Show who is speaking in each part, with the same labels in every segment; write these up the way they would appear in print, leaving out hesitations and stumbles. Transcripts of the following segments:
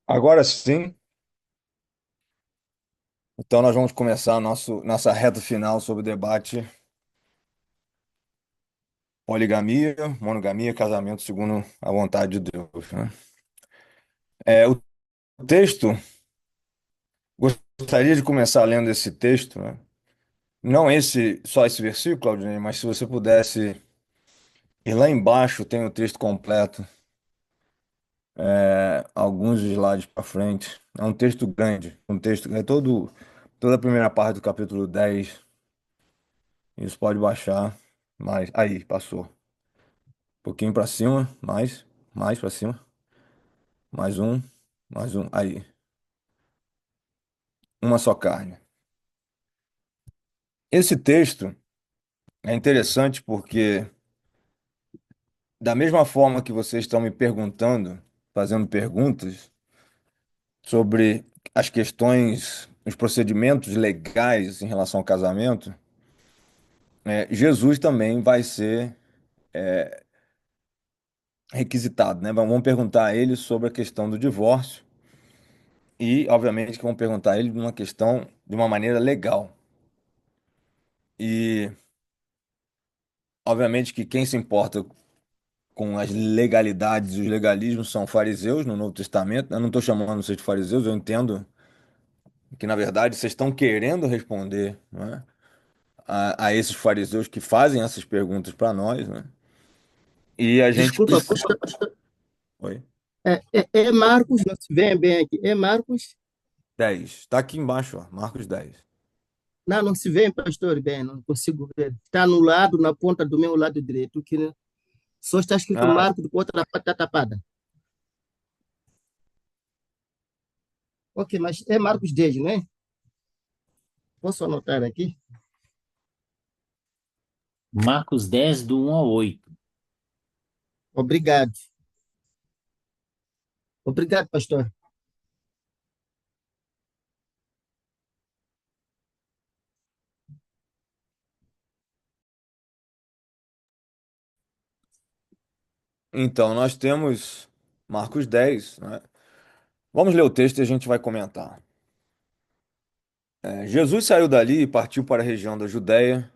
Speaker 1: Agora sim, então nós vamos começar nossa reta final sobre o debate poligamia, monogamia, casamento segundo a vontade de Deus, né? O texto, gostaria de começar lendo esse texto, né? Não só esse versículo, Claudinei, mas se você pudesse ir lá embaixo, tem o texto completo, alguns slides para frente. É um texto grande, um texto, toda a primeira parte do capítulo 10. Isso pode baixar, mas aí, passou. Um pouquinho para cima, mais para cima, mais um, mais um, aí, uma só carne. Esse texto é interessante porque, da mesma forma que vocês estão me perguntando, fazendo perguntas sobre as questões, os procedimentos legais em relação ao casamento, Jesus também vai ser requisitado, né? Vão perguntar a ele sobre a questão do divórcio e, obviamente, que vão perguntar a ele de uma questão de uma maneira legal. E, obviamente, que quem se importa com as legalidades e os legalismos são fariseus no Novo Testamento. Eu não estou chamando vocês de fariseus, eu entendo que, na verdade, vocês estão querendo responder, né, a esses fariseus que fazem essas perguntas para nós, né? E a gente
Speaker 2: Desculpa,
Speaker 1: precisa.
Speaker 2: pastor.
Speaker 1: Oi?
Speaker 2: É Marcos, não se vê bem aqui. É Marcos?
Speaker 1: 10. Está aqui embaixo, ó, Marcos 10.
Speaker 2: Não, não se vê, pastor, bem, não consigo ver. Está no lado, na ponta do meu lado direito, que só está escrito
Speaker 1: Ah,
Speaker 2: Marcos, com outra parte está tapada. Ok, mas é Marcos 10, né? Posso anotar aqui?
Speaker 3: Marcos 10, do 1 ao 8.
Speaker 2: Obrigado. Obrigado, pastor.
Speaker 1: então, nós temos Marcos 10, né? Vamos ler o texto e a gente vai comentar. Jesus saiu dali e partiu para a região da Judéia,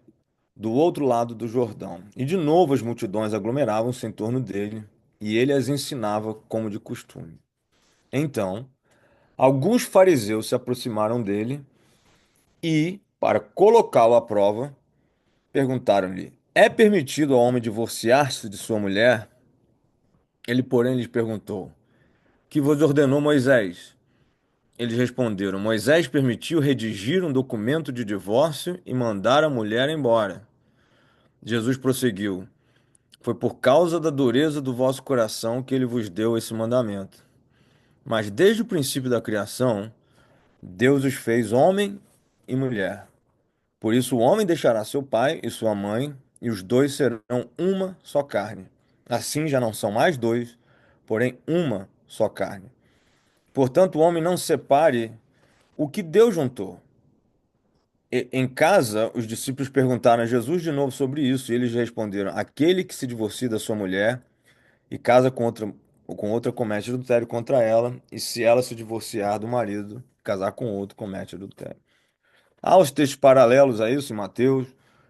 Speaker 1: do outro lado do Jordão. E de novo as multidões aglomeravam-se em torno dele, e ele as ensinava como de costume. Então, alguns fariseus se aproximaram dele e, para colocá-lo à prova, perguntaram-lhe: É permitido ao homem divorciar-se de sua mulher? Ele, porém, lhes perguntou: Que vos ordenou Moisés? Eles responderam: Moisés permitiu redigir um documento de divórcio e mandar a mulher embora. Jesus prosseguiu: Foi por causa da dureza do vosso coração que ele vos deu esse mandamento. Mas desde o princípio da criação, Deus os fez homem e mulher. Por isso o homem deixará seu pai e sua mãe, e os dois serão uma só carne. Assim já não são mais dois, porém uma só carne. Portanto, o homem não separe o que Deus juntou. Em casa, os discípulos perguntaram a Jesus de novo sobre isso, e eles responderam: Aquele que se divorcia da sua mulher e casa com outra comete adultério contra ela, e se ela se divorciar do marido, casar com outro, comete adultério. Há os textos paralelos a isso, em Mateus,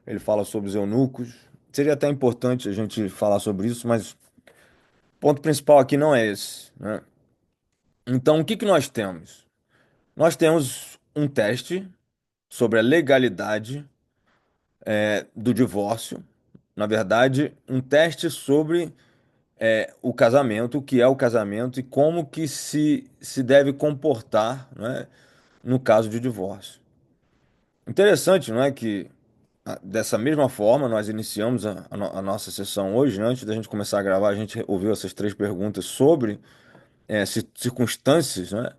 Speaker 1: ele fala sobre os eunucos. Seria até importante a gente falar sobre isso, mas o ponto principal aqui não é esse, né? Então, o que que nós temos? Nós temos um teste sobre a legalidade do divórcio. Na verdade, um teste sobre o casamento, o que é o casamento e como que se deve comportar, né, no caso de divórcio. Interessante, não é, que dessa mesma forma nós iniciamos a nossa sessão hoje, né? Antes da gente começar a gravar, a gente ouviu essas três perguntas sobre circunstâncias, né,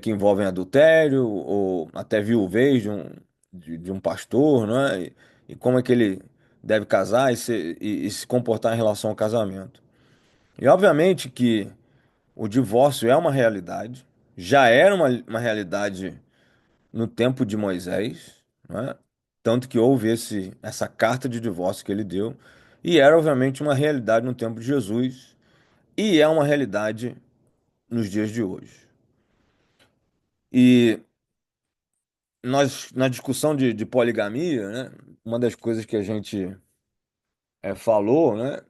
Speaker 1: que envolvem adultério ou até viuvez de um pastor, né, e como é que ele deve casar e se comportar em relação ao casamento. E obviamente que o divórcio é uma realidade, já era uma realidade no tempo de Moisés, né? Tanto que houve essa carta de divórcio que ele deu, e era obviamente uma realidade no tempo de Jesus, e é uma realidade nos dias de hoje. E nós, na discussão de poligamia, né, uma das coisas que a gente falou, né,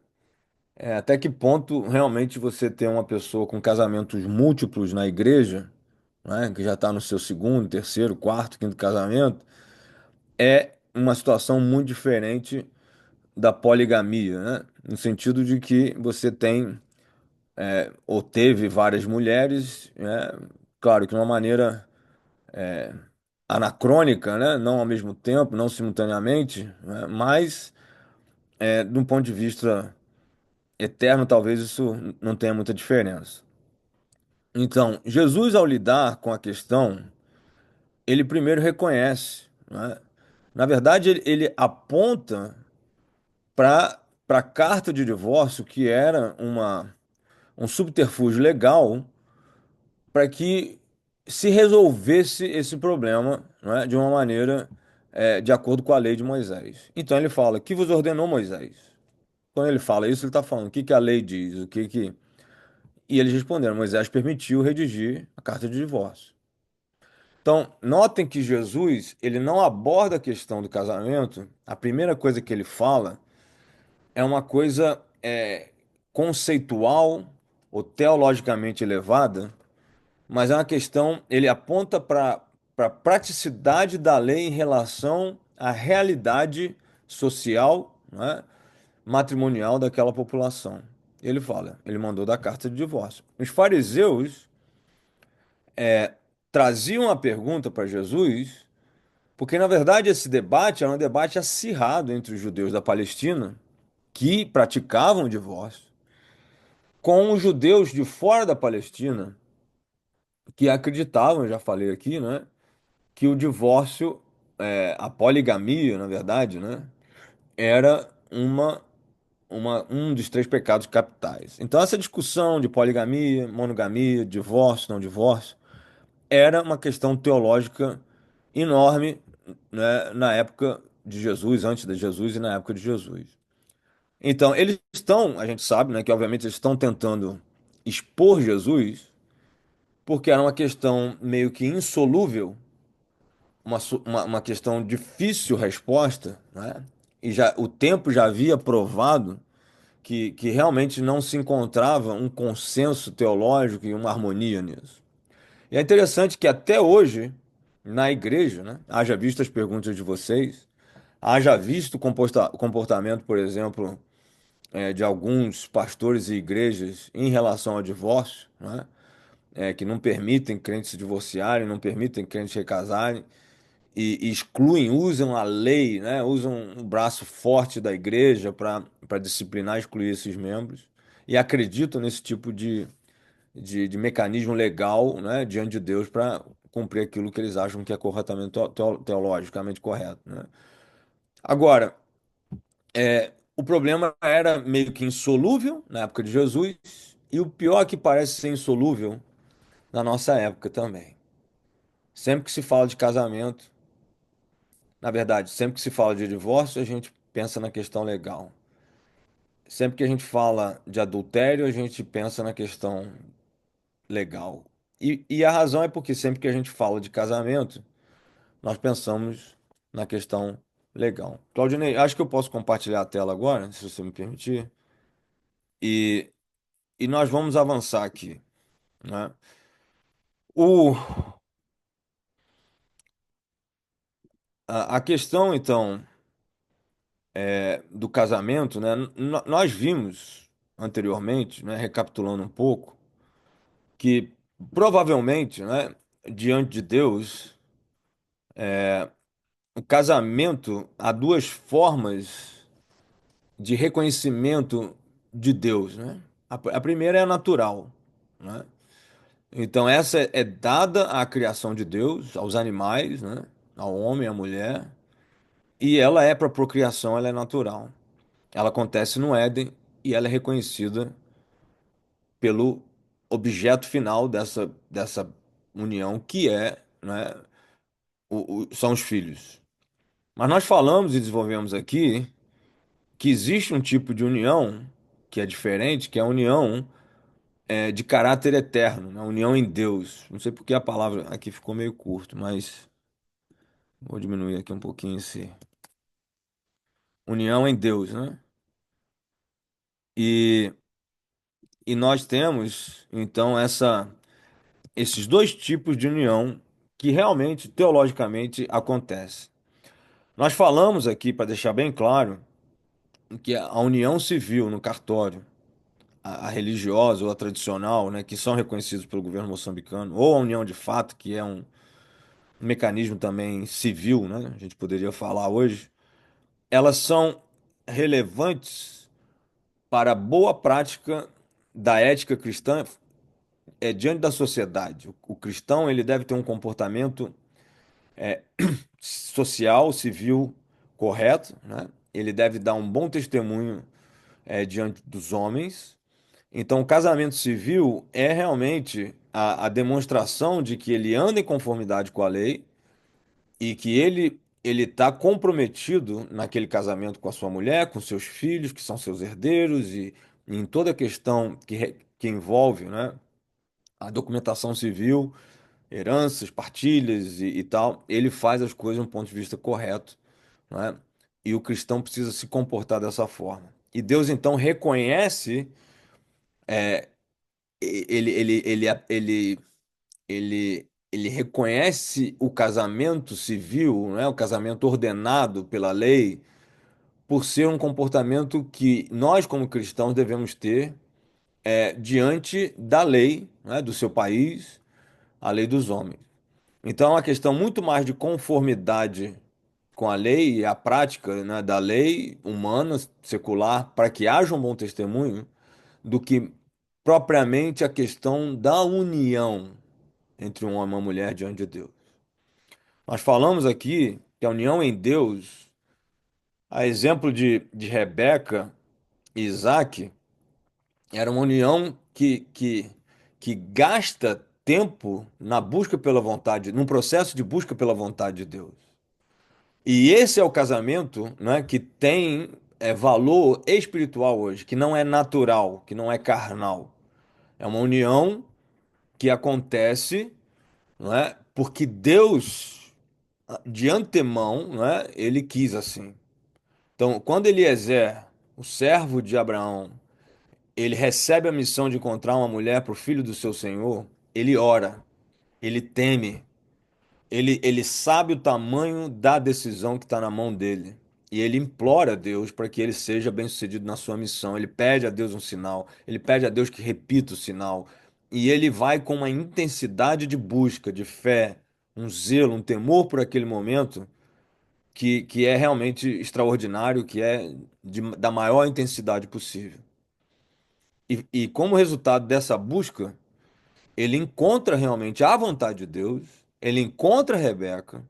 Speaker 1: é até que ponto realmente você ter uma pessoa com casamentos múltiplos na igreja, né, que já está no seu segundo, terceiro, quarto, quinto casamento, é uma situação muito diferente da poligamia, né? No sentido de que você tem ou teve várias mulheres, né? Claro que de uma maneira anacrônica, né? Não ao mesmo tempo, não simultaneamente, né? Mas de um ponto de vista eterno, talvez isso não tenha muita diferença. Então, Jesus, ao lidar com a questão, ele primeiro reconhece, né? Na verdade, ele aponta para a carta de divórcio, que era um subterfúgio legal para que se resolvesse esse problema, não é, de uma maneira de acordo com a lei de Moisés. Então ele fala, que vos ordenou Moisés? Quando ele fala isso, ele está falando o que que a lei diz, o que que... E eles responderam, Moisés permitiu redigir a carta de divórcio. Então, notem que Jesus, ele não aborda a questão do casamento, a primeira coisa que ele fala é uma coisa conceitual ou teologicamente elevada, mas é uma questão, ele aponta para a praticidade da lei em relação à realidade social, né, matrimonial daquela população. Ele fala, ele mandou dar carta de divórcio. Os fariseus traziam a pergunta para Jesus, porque na verdade esse debate era um debate acirrado entre os judeus da Palestina, que praticavam o divórcio, com os judeus de fora da Palestina, que acreditavam, eu já falei aqui, né, que o divórcio, a poligamia, na verdade, né, era um dos três pecados capitais. Então, essa discussão de poligamia, monogamia, divórcio, não divórcio, era uma questão teológica enorme, né, na época de Jesus, antes de Jesus e na época de Jesus. Então, eles estão, a gente sabe, né, que obviamente eles estão tentando expor Jesus, porque era uma questão meio que insolúvel, uma questão difícil resposta, né? E já, o tempo já havia provado que realmente não se encontrava um consenso teológico e uma harmonia nisso. E é interessante que até hoje, na igreja, né, haja visto as perguntas de vocês, haja visto o comportamento, por exemplo, de alguns pastores e igrejas em relação ao divórcio, né, que não permitem crentes se divorciarem, não permitem crentes recasarem, e excluem, usam a lei, né? Usam um braço forte da igreja para disciplinar e excluir esses membros e acreditam nesse tipo de mecanismo legal, né? Diante de Deus para cumprir aquilo que eles acham que é corretamente teologicamente correto, né? Agora, o problema era meio que insolúvel na época de Jesus e o pior é que parece ser insolúvel na nossa época também. Sempre que se fala de casamento, na verdade, sempre que se fala de divórcio, a gente pensa na questão legal. Sempre que a gente fala de adultério, a gente pensa na questão legal. E a razão é porque sempre que a gente fala de casamento, nós pensamos na questão legal. Claudinei, acho que eu posso compartilhar a tela agora, se você me permitir. E, e nós vamos avançar aqui, né? O, a questão, então, do casamento, né? Nós vimos anteriormente, né, recapitulando um pouco, que provavelmente, né, diante de Deus, o casamento há duas formas de reconhecimento de Deus, né? A primeira é a natural, né? Então essa é dada à criação de Deus, aos animais, né? Ao homem, à mulher, e ela é para procriação, ela é natural. Ela acontece no Éden e ela é reconhecida pelo objeto final dessa união, que é, né, são os filhos. Mas nós falamos e desenvolvemos aqui que existe um tipo de união que é diferente, que é a união de caráter eterno, né? União em Deus. Não sei porque a palavra aqui ficou meio curto, mas vou diminuir aqui um pouquinho esse. União em Deus, né? E, e nós temos, então, esses dois tipos de união que realmente, teologicamente, acontece. Nós falamos aqui, para deixar bem claro, que a união civil no cartório, a religiosa ou a tradicional, né, que são reconhecidos pelo governo moçambicano, ou a união de fato, que é um mecanismo também civil, né, a gente poderia falar hoje, elas são relevantes para a boa prática da ética cristã diante da sociedade. O cristão ele deve ter um comportamento social, civil correto, né? Ele deve dar um bom testemunho diante dos homens. Então, o casamento civil é realmente a demonstração de que ele anda em conformidade com a lei e que ele está comprometido naquele casamento com a sua mulher, com seus filhos, que são seus herdeiros, e em toda a questão que envolve, né, a documentação civil, heranças, partilhas e tal, ele faz as coisas de um ponto de vista correto, né? E o cristão precisa se comportar dessa forma. E Deus então reconhece ele, ele reconhece o casamento civil, né, o casamento ordenado pela lei, por ser um comportamento que nós, como cristãos, devemos ter diante da lei, né, do seu país, a lei dos homens. Então, é uma questão muito mais de conformidade com a lei e a prática, né, da lei humana, secular, para que haja um bom testemunho, do que propriamente a questão da união entre um homem e uma mulher diante de Deus. Nós falamos aqui que a união em Deus, a exemplo de Rebeca e Isaac, era uma união que gasta tempo na busca pela vontade, num processo de busca pela vontade de Deus. E esse é o casamento, né, que tem valor espiritual hoje, que não é natural, que não é carnal. É uma união que acontece, não é, porque Deus, de antemão, não é, ele quis assim. Então, quando Eliezer, o servo de Abraão, ele recebe a missão de encontrar uma mulher para o filho do seu senhor, ele ora, ele teme, ele sabe o tamanho da decisão que está na mão dele. E ele implora a Deus para que ele seja bem-sucedido na sua missão. Ele pede a Deus um sinal, ele pede a Deus que repita o sinal. E ele vai com uma intensidade de busca, de fé, um zelo, um temor por aquele momento que é realmente extraordinário, que é da maior intensidade possível. E como resultado dessa busca, ele encontra realmente a vontade de Deus, ele encontra Rebeca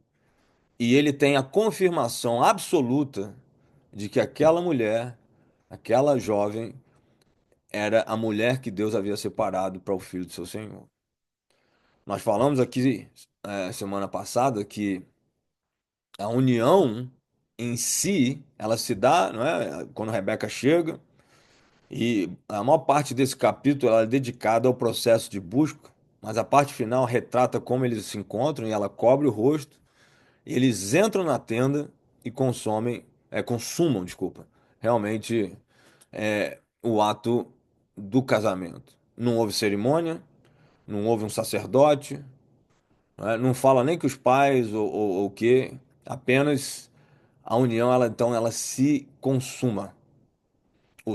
Speaker 1: e ele tem a confirmação absoluta de que aquela mulher, aquela jovem, era a mulher que Deus havia separado para o filho do seu Senhor. Nós falamos aqui semana passada que a união em si, ela se dá, não é? Quando Rebeca chega, e a maior parte desse capítulo ela é dedicada ao processo de busca, mas a parte final retrata como eles se encontram e ela cobre o rosto. E eles entram na tenda e consumam, desculpa, realmente o ato do casamento. Não houve cerimônia, não houve um sacerdote, né? Não fala nem que os pais ou o quê, apenas a união, ela então ela se consuma.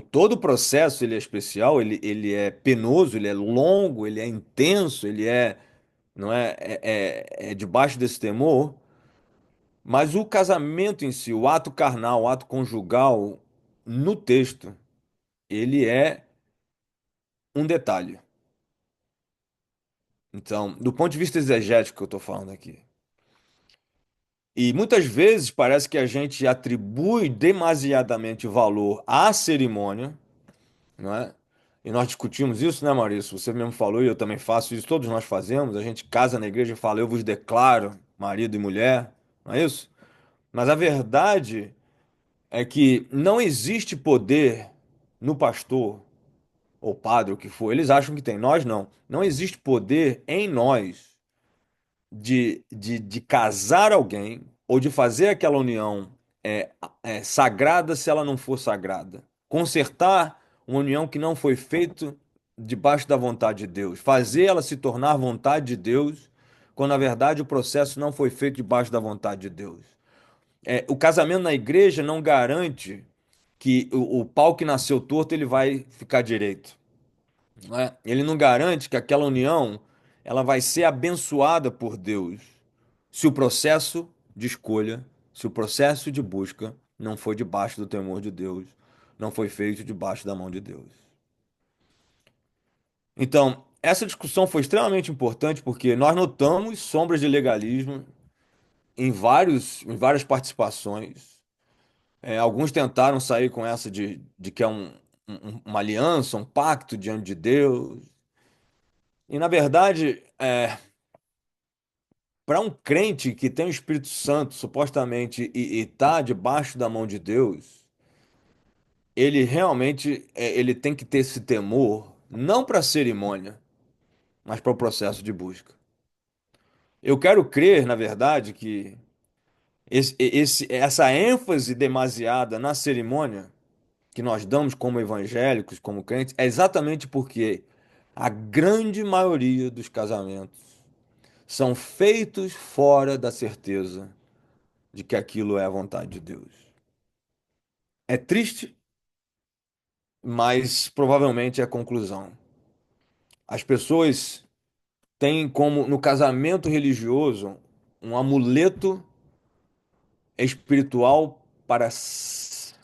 Speaker 1: Todo o processo ele é especial, ele é penoso, ele é longo, ele é intenso, ele é, não é, é debaixo desse temor, mas o casamento em si, o ato carnal, o ato conjugal, no texto, ele é um detalhe. Então, do ponto de vista exegético que eu estou falando aqui. E muitas vezes parece que a gente atribui demasiadamente valor à cerimônia, não é? E nós discutimos isso, né, Maurício? Você mesmo falou e eu também faço isso, todos nós fazemos. A gente casa na igreja e fala, eu vos declaro marido e mulher, não é isso? Mas a verdade é que não existe poder no pastor ou padre, o que for, eles acham que tem. Nós não. Não existe poder em nós de casar alguém ou de fazer aquela união sagrada se ela não for sagrada. Consertar uma união que não foi feita debaixo da vontade de Deus. Fazer ela se tornar vontade de Deus, quando na verdade o processo não foi feito debaixo da vontade de Deus. O casamento na igreja não garante que o pau que nasceu torto ele vai ficar direito. Não é? Ele não garante que aquela união ela vai ser abençoada por Deus se o processo de escolha, se o processo de busca não foi debaixo do temor de Deus, não foi feito debaixo da mão de Deus. Então, essa discussão foi extremamente importante porque nós notamos sombras de legalismo em várias participações. Alguns tentaram sair com essa de que é uma aliança, um pacto diante de Deus. E, na verdade, para um crente que tem o Espírito Santo, supostamente, e está debaixo da mão de Deus, ele realmente ele tem que ter esse temor, não para a cerimônia, mas para o processo de busca. Eu quero crer, na verdade, que essa ênfase demasiada na cerimônia que nós damos como evangélicos, como crentes, é exatamente porque a grande maioria dos casamentos são feitos fora da certeza de que aquilo é a vontade de Deus. É triste, mas provavelmente é a conclusão. As pessoas têm como no casamento religioso um amuleto espiritual para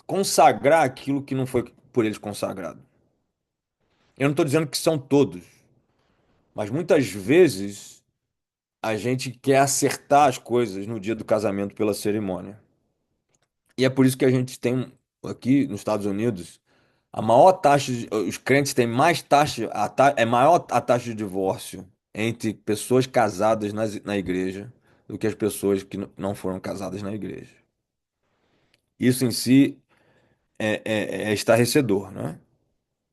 Speaker 1: consagrar aquilo que não foi por eles consagrado. Eu não estou dizendo que são todos, mas muitas vezes a gente quer acertar as coisas no dia do casamento pela cerimônia. E é por isso que a gente tem aqui nos Estados Unidos a maior taxa os crentes têm mais taxa, é maior a taxa de divórcio entre pessoas casadas na igreja do que as pessoas que não foram casadas na igreja. Isso em si é estarrecedor, né?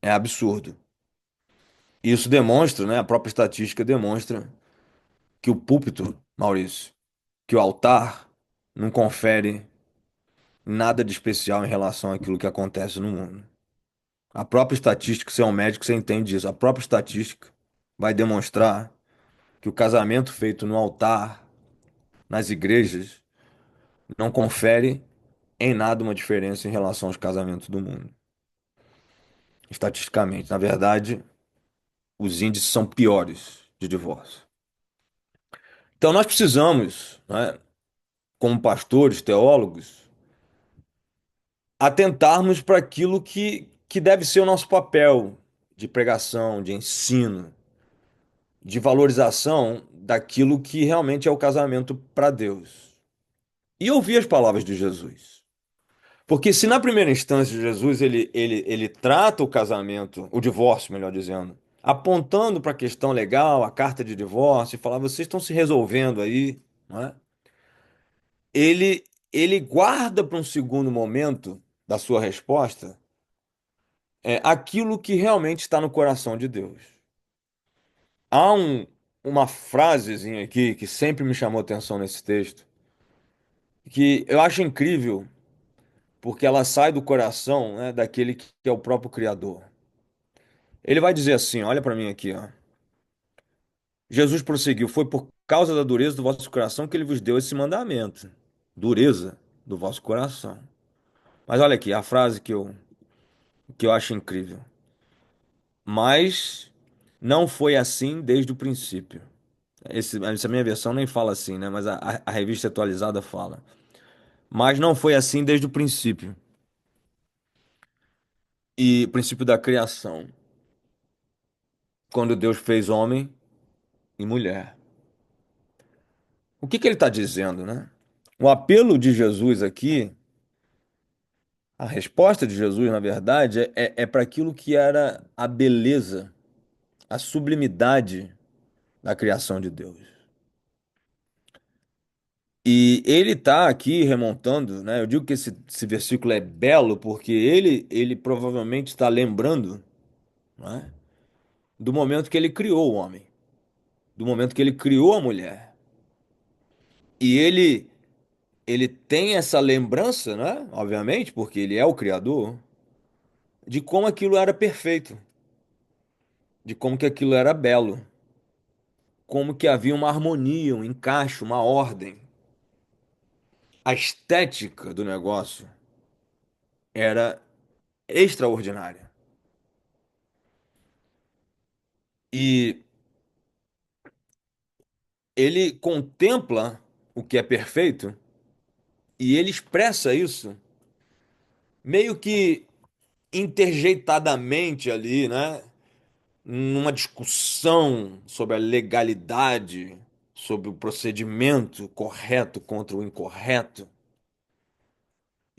Speaker 1: É absurdo. Isso demonstra, né? A própria estatística demonstra que o púlpito, Maurício, que o altar não confere nada de especial em relação àquilo que acontece no mundo. A própria estatística, você é um médico, você entende isso. A própria estatística vai demonstrar que o casamento feito no altar, nas igrejas, não confere em nada uma diferença em relação aos casamentos do mundo. Estatisticamente, na verdade, os índices são piores de divórcio. Então, nós precisamos, né, como pastores, teólogos, atentarmos para aquilo que deve ser o nosso papel de pregação, de ensino, de valorização daquilo que realmente é o casamento para Deus. E ouvir as palavras de Jesus. Porque se na primeira instância Jesus ele trata o casamento, o divórcio, melhor dizendo, apontando para a questão legal, a carta de divórcio, e falar, vocês estão se resolvendo aí, não é? Ele, ele guarda para um segundo momento da sua resposta aquilo que realmente está no coração de Deus. Há uma frasezinha aqui que sempre me chamou atenção nesse texto, que eu acho incrível, porque ela sai do coração, né, daquele que é o próprio Criador. Ele vai dizer assim, olha para mim aqui, ó. Jesus prosseguiu, foi por causa da dureza do vosso coração que ele vos deu esse mandamento. Dureza do vosso coração. Mas olha aqui, a frase que eu acho incrível. Mas não foi assim desde o princípio. Essa minha versão nem fala assim, né? Mas a revista atualizada fala. Mas não foi assim desde o princípio. E o princípio da criação. Quando Deus fez homem e mulher. O que ele está dizendo, né? O apelo de Jesus aqui, a resposta de Jesus, na verdade, é para aquilo que era a beleza, a sublimidade da criação de Deus. E ele está aqui remontando, né? Eu digo que esse versículo é belo porque ele provavelmente está lembrando não é? Do momento que ele criou o homem, do momento que ele criou a mulher. E ele tem essa lembrança, né? Obviamente, porque ele é o criador, de como aquilo era perfeito, de como que aquilo era belo, como que havia uma harmonia, um encaixe, uma ordem. A estética do negócio era extraordinária. E ele contempla o que é perfeito e ele expressa isso meio que interjeitadamente ali, né? Numa discussão sobre a legalidade, sobre o procedimento correto contra o incorreto.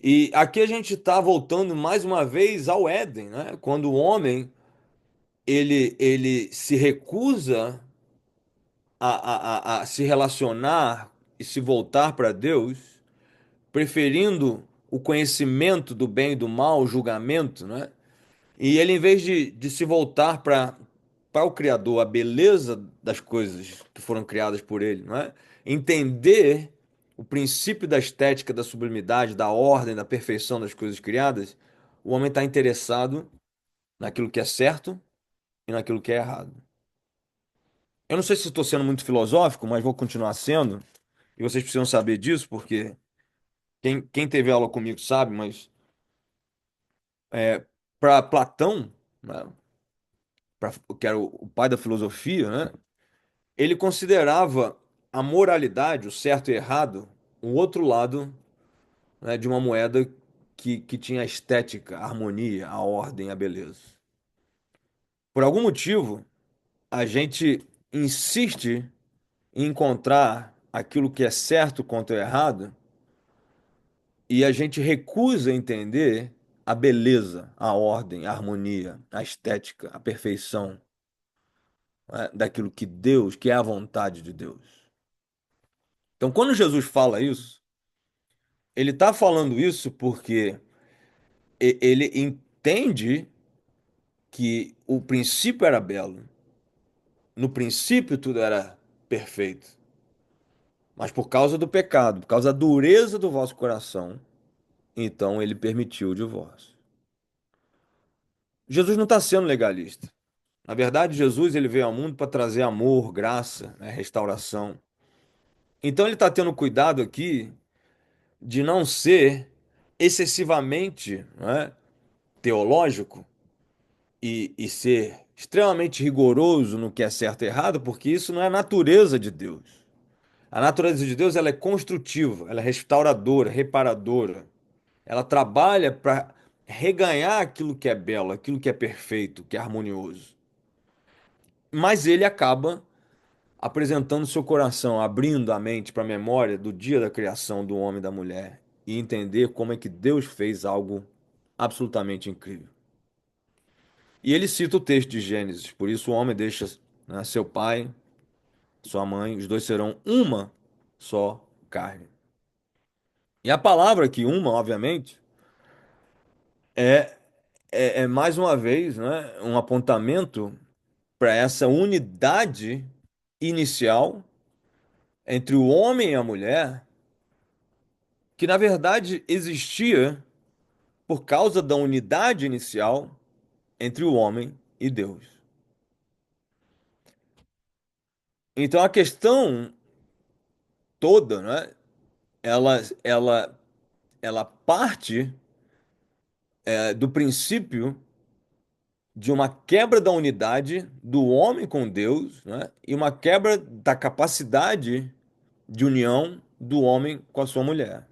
Speaker 1: E aqui a gente está voltando mais uma vez ao Éden, né? Quando o homem ele se recusa a se relacionar e se voltar para Deus, preferindo o conhecimento do bem e do mal, o julgamento, né? E ele, em vez de se voltar para o Criador, a beleza das coisas que foram criadas por ele, não é? Entender o princípio da estética, da sublimidade, da ordem, da perfeição das coisas criadas, o homem está interessado naquilo que é certo e naquilo que é errado. Eu não sei se estou sendo muito filosófico, mas vou continuar sendo, e vocês precisam saber disso, porque quem teve aula comigo sabe, mas para Platão, né, que era o pai da filosofia, né? Ele considerava a moralidade, o certo e errado, o outro lado, né, de uma moeda que tinha a estética, a harmonia, a ordem, a beleza. Por algum motivo, a gente insiste em encontrar aquilo que é certo contra o errado e a gente recusa entender a beleza, a ordem, a harmonia, a estética, a perfeição, né, daquilo que Deus, que é a vontade de Deus. Então, quando Jesus fala isso, ele está falando isso porque ele entende que o princípio era belo, no princípio tudo era perfeito, mas por causa do pecado, por causa da dureza do vosso coração, então ele permitiu o divórcio. Jesus não está sendo legalista. Na verdade, Jesus ele veio ao mundo para trazer amor, graça, né, restauração. Então ele está tendo cuidado aqui de não ser excessivamente, né, teológico e ser extremamente rigoroso no que é certo e errado, porque isso não é a natureza de Deus. A natureza de Deus ela é construtiva, ela é restauradora, reparadora. Ela trabalha para reganhar aquilo que é belo, aquilo que é perfeito, que é harmonioso. Mas ele acaba apresentando seu coração, abrindo a mente para a memória do dia da criação do homem e da mulher e entender como é que Deus fez algo absolutamente incrível. E ele cita o texto de Gênesis, por isso o homem deixa, né, seu pai, sua mãe, os dois serão uma só carne. E a palavra aqui, uma, obviamente, é, é mais uma vez, né, um apontamento para essa unidade inicial entre o homem e a mulher, que na verdade existia por causa da unidade inicial entre o homem e Deus. Então a questão toda, né, ela, ela, ela parte do princípio de uma quebra da unidade do homem com Deus, né? E uma quebra da capacidade de união do homem com a sua mulher.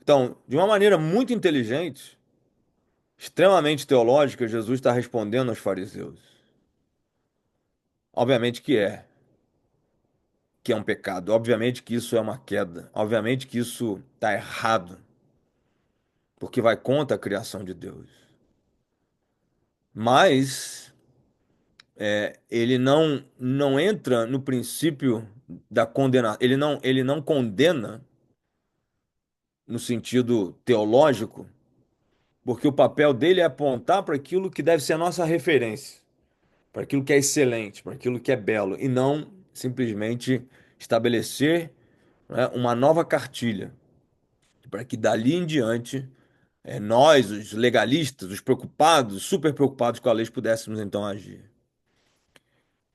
Speaker 1: Então, de uma maneira muito inteligente, extremamente teológica, Jesus está respondendo aos fariseus. Obviamente que é um pecado, obviamente que isso é uma queda, obviamente que isso está errado, porque vai contra a criação de Deus. Mas ele não entra no princípio da condenação. Ele não condena no sentido teológico, porque o papel dele é apontar para aquilo que deve ser a nossa referência, para aquilo que é excelente, para aquilo que é belo, e não simplesmente estabelecer, né, uma nova cartilha, para que dali em diante nós, os legalistas, os preocupados, super preocupados com a lei, pudéssemos então agir.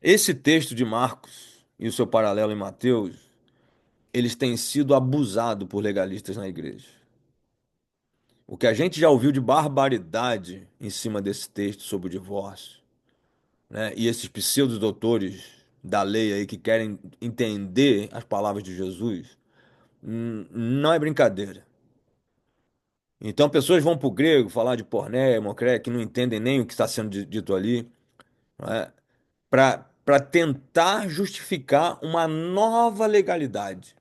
Speaker 1: Esse texto de Marcos e o seu paralelo em Mateus, eles têm sido abusados por legalistas na igreja. O que a gente já ouviu de barbaridade em cima desse texto sobre o divórcio, né? E esses pseudos doutores da lei aí que querem entender as palavras de Jesus, não é brincadeira. Então, pessoas vão para o grego falar de porné, hemocré, que não entendem nem o que está sendo dito ali, né? Para tentar justificar uma nova legalidade.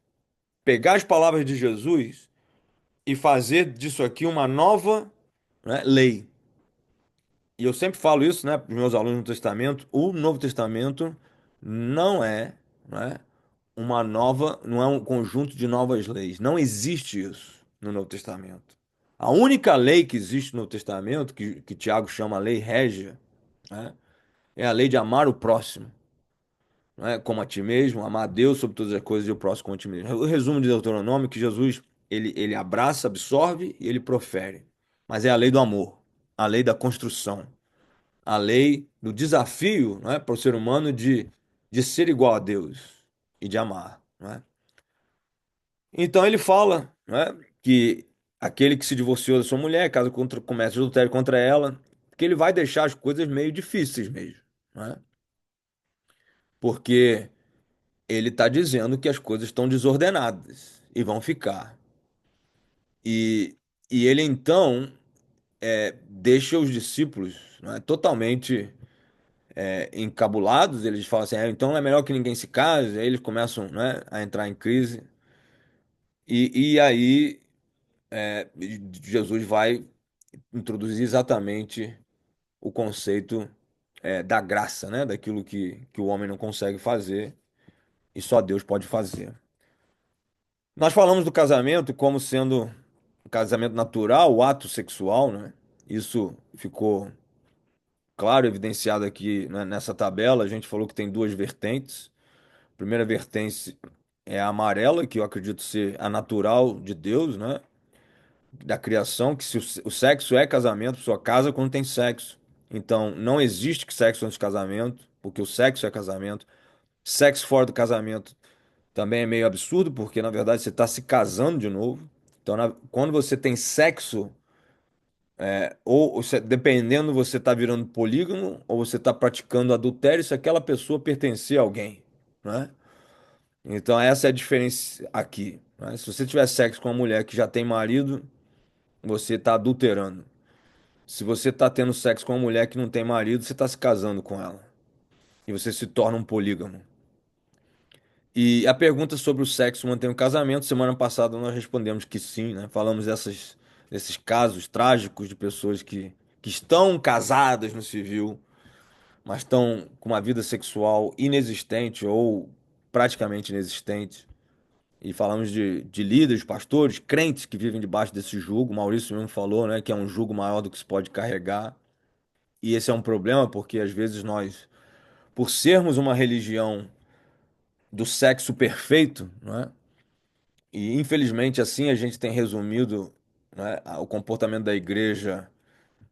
Speaker 1: Pegar as palavras de Jesus e fazer disso aqui uma nova, né, lei. E eu sempre falo isso, né, para os meus alunos no Testamento, o Novo Testamento não é, né, uma nova, não é um conjunto de novas leis. Não existe isso no Novo Testamento. A única lei que existe no Novo Testamento, que Tiago chama lei régia, né, é a lei de amar o próximo, né, como a ti mesmo, amar a Deus sobre todas as coisas e o próximo como a ti mesmo. O resumo de Deuteronômio é que Jesus, ele abraça, absorve e ele profere. Mas é a lei do amor, a lei da construção, a lei do desafio, né, para o ser humano de ser igual a Deus e de amar, né? Então ele fala, né, que aquele que se divorciou da sua mulher, caso comece adultério contra ela, que ele vai deixar as coisas meio difíceis mesmo, né? Porque ele está dizendo que as coisas estão desordenadas e vão ficar. E, e ele então deixa os discípulos, né, totalmente encabulados. Eles falam assim: então é melhor que ninguém se case. Aí eles começam, né, a entrar em crise. E aí Jesus vai introduzir exatamente o conceito da graça, né, daquilo que o homem não consegue fazer e só Deus pode fazer. Nós falamos do casamento como sendo um casamento natural, o ato sexual, né? Isso ficou claro, evidenciado aqui, né, nessa tabela. A gente falou que tem duas vertentes. A primeira vertente é a amarela, que eu acredito ser a natural de Deus, né? Da criação, que se o sexo é casamento, a pessoa casa quando tem sexo. Então, não existe que sexo antes de casamento, porque o sexo é casamento. Sexo fora do casamento também é meio absurdo, porque na verdade você está se casando de novo. Então, quando você tem sexo, ou dependendo, você está virando polígamo, ou você está praticando adultério se aquela pessoa pertencer a alguém, né? Então, essa é a diferença aqui, né? Se você tiver sexo com uma mulher que já tem marido, você está adulterando. Se você está tendo sexo com uma mulher que não tem marido, você está se casando com ela. E você se torna um polígamo. E a pergunta sobre o sexo mantém o casamento, semana passada nós respondemos que sim, né? Falamos desses casos trágicos de pessoas que estão casadas no civil, mas estão com uma vida sexual inexistente ou praticamente inexistente. E falamos de líderes, pastores, crentes que vivem debaixo desse jugo. O Maurício mesmo falou, né, que é um jugo maior do que se pode carregar. E esse é um problema porque às vezes nós, por sermos uma religião do sexo perfeito, né? E infelizmente assim a gente tem resumido, né, o comportamento da igreja,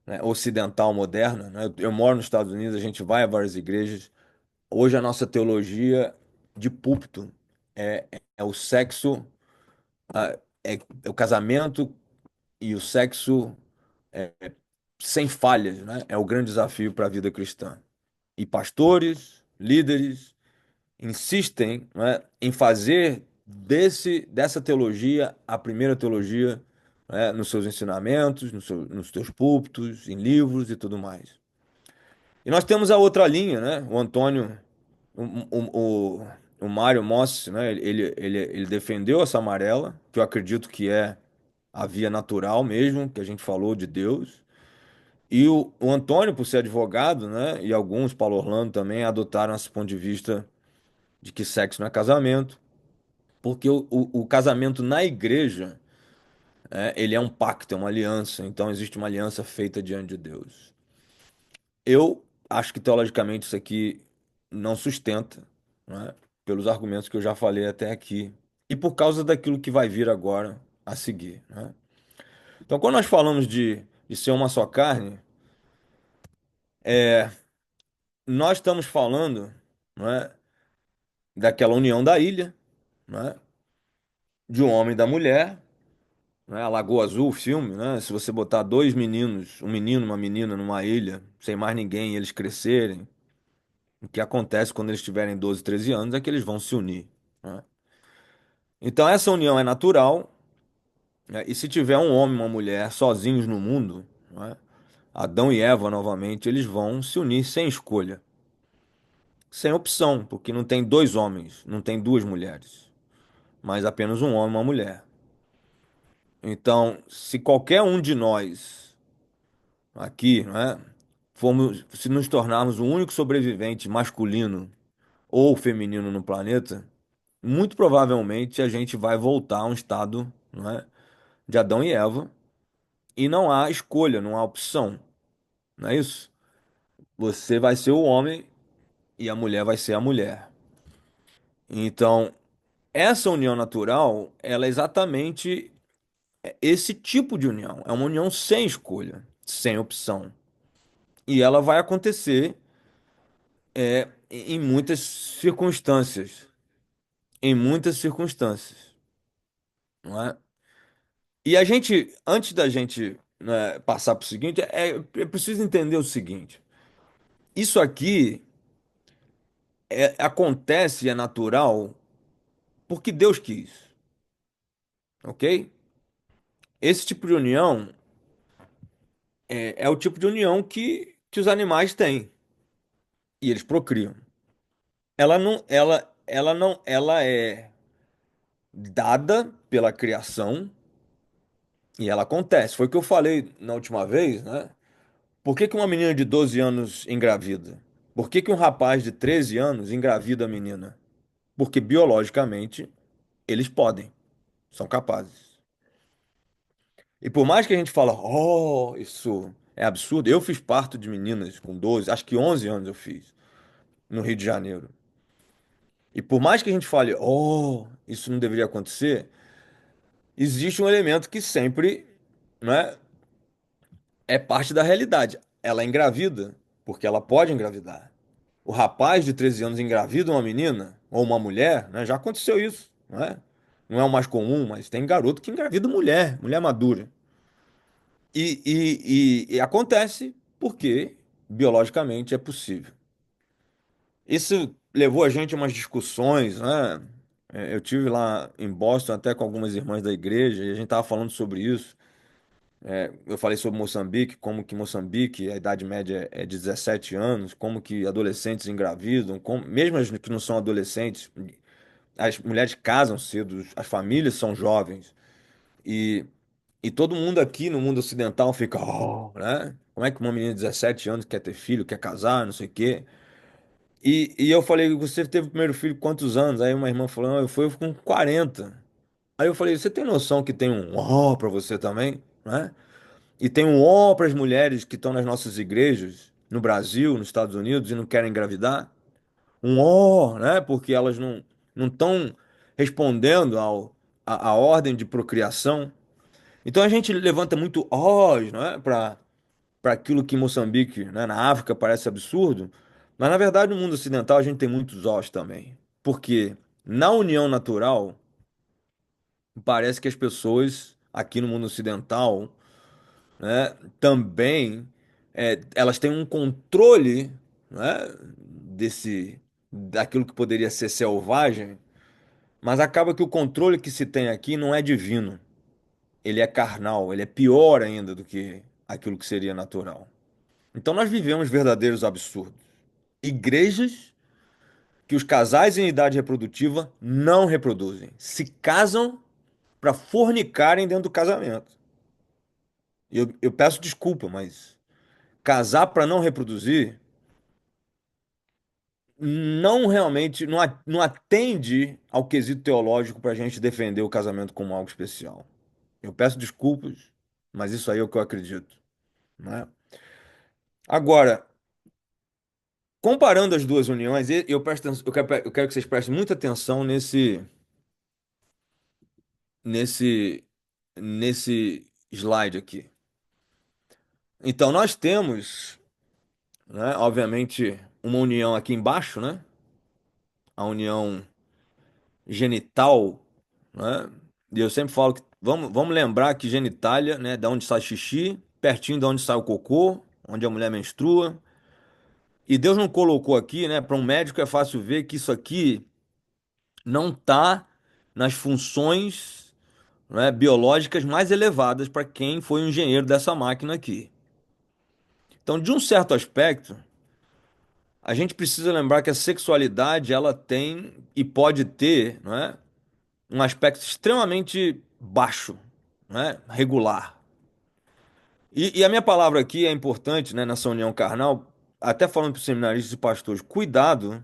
Speaker 1: né, ocidental moderna, né? Eu moro nos Estados Unidos, a gente vai a várias igrejas. Hoje a nossa teologia de púlpito é o sexo, é o casamento e o sexo sem falhas, né? É o grande desafio para a vida cristã. E pastores, líderes insistem, né, em fazer dessa teologia a primeira teologia, né, nos seus ensinamentos, nos seus púlpitos, em livros e tudo mais. E nós temos a outra linha, né? O Antônio, o, o Mário Mossi, né? Ele defendeu essa amarela, que eu acredito que é a via natural mesmo, que a gente falou de Deus. E o Antônio, por ser advogado, né? E alguns, Paulo Orlando também, adotaram esse ponto de vista de que sexo não é casamento. Porque o casamento na igreja Ele é um pacto, é uma aliança. Então existe uma aliança feita diante de Deus. Eu acho que teologicamente isso aqui não sustenta, né? Pelos argumentos que eu já falei até aqui. E por causa daquilo que vai vir agora a seguir, né? Então, quando nós falamos de ser uma só carne, nós estamos falando, né, daquela união da ilha, né, de um homem e da mulher, né, a Lagoa Azul, o filme, né, se você botar dois meninos, um menino e uma menina numa ilha, sem mais ninguém, e eles crescerem, o que acontece quando eles tiverem 12, 13 anos é que eles vão se unir, né? Então, essa união é natural, né, e se tiver um homem e uma mulher sozinhos no mundo, né, Adão e Eva novamente, eles vão se unir sem escolha. Sem opção, porque não tem dois homens, não tem duas mulheres, mas apenas um homem e uma mulher. Então, se qualquer um de nós aqui, né, se nos tornarmos o único sobrevivente masculino ou feminino no planeta, muito provavelmente a gente vai voltar a um estado, né, de Adão e Eva, e não há escolha, não há opção, não é isso? Você vai ser o homem e a mulher vai ser a mulher. Então, essa união natural, ela é exatamente esse tipo de união. É uma união sem escolha, sem opção. E ela vai acontecer em muitas circunstâncias. Em muitas circunstâncias, não é? E a gente, antes da gente, né, passar para o seguinte, é preciso entender o seguinte: isso aqui acontece, é natural, porque Deus quis, ok? Esse tipo de união é o tipo de união que os animais têm e eles procriam. Ela é dada pela criação e ela acontece. Foi o que eu falei na última vez, né? Por que que uma menina de 12 anos engravida? Por que que um rapaz de 13 anos engravida a menina? Porque biologicamente eles podem, são capazes. E por mais que a gente fala, oh, isso é absurdo, eu fiz parto de meninas com 12, acho que 11 anos eu fiz, no Rio de Janeiro. E por mais que a gente fale, oh, isso não deveria acontecer, existe um elemento que sempre, né, é parte da realidade. Ela é engravida, porque ela pode engravidar. O rapaz de 13 anos engravida uma menina ou uma mulher, né? Já aconteceu isso, né? Não é o mais comum, mas tem garoto que engravida mulher, mulher madura. E acontece porque biologicamente é possível. Isso levou a gente a umas discussões, né? Eu tive lá em Boston até com algumas irmãs da igreja e a gente estava falando sobre isso. Eu falei sobre Moçambique, como que Moçambique, a idade média é de 17 anos, como que adolescentes engravidam, mesmo as que não são adolescentes, as mulheres casam cedo, as famílias são jovens. E, e todo mundo aqui no mundo ocidental fica, oh, né? Como é que uma menina de 17 anos quer ter filho, quer casar, não sei o quê? E eu falei, você teve o primeiro filho com quantos anos? Aí uma irmã falou, não, eu fui com 40. Aí eu falei, você tem noção que tem um ó pra você também, né? E tem um ó para as mulheres que estão nas nossas igrejas, no Brasil, nos Estados Unidos, e não querem engravidar? Um ó, né? Porque elas não estão respondendo à ordem de procriação. Então a gente levanta muito ós, não é? Para aquilo que em Moçambique, né, na África, parece absurdo. Mas na verdade, no mundo ocidental, a gente tem muitos ós também. Porque na união natural, parece que as pessoas aqui no mundo ocidental, né, também elas têm um controle, né, daquilo que poderia ser selvagem, mas acaba que o controle que se tem aqui não é divino, ele é carnal, ele é pior ainda do que aquilo que seria natural. Então nós vivemos verdadeiros absurdos. Igrejas que os casais em idade reprodutiva não reproduzem, se casam para fornicarem dentro do casamento. Eu peço desculpa, mas casar para não reproduzir não realmente não atende ao quesito teológico para a gente defender o casamento como algo especial. Eu peço desculpas, mas isso aí é o que eu acredito, né? Agora, comparando as duas uniões, eu quero que vocês prestem muita atenção nesse, nesse slide aqui. Então, nós temos, né, obviamente, uma união aqui embaixo, né? A união genital, né? E eu sempre falo que vamos lembrar que genitália, né, da onde sai xixi, pertinho de onde sai o cocô, onde a mulher menstrua. E Deus não colocou aqui, né? Para um médico é fácil ver que isso aqui não está nas funções, né, biológicas mais elevadas para quem foi o engenheiro dessa máquina aqui. Então, de um certo aspecto, a gente precisa lembrar que a sexualidade ela tem e pode ter, não é, um aspecto extremamente baixo, né, regular. E a minha palavra aqui é importante, né, nessa união carnal, até falando para os seminaristas e pastores, cuidado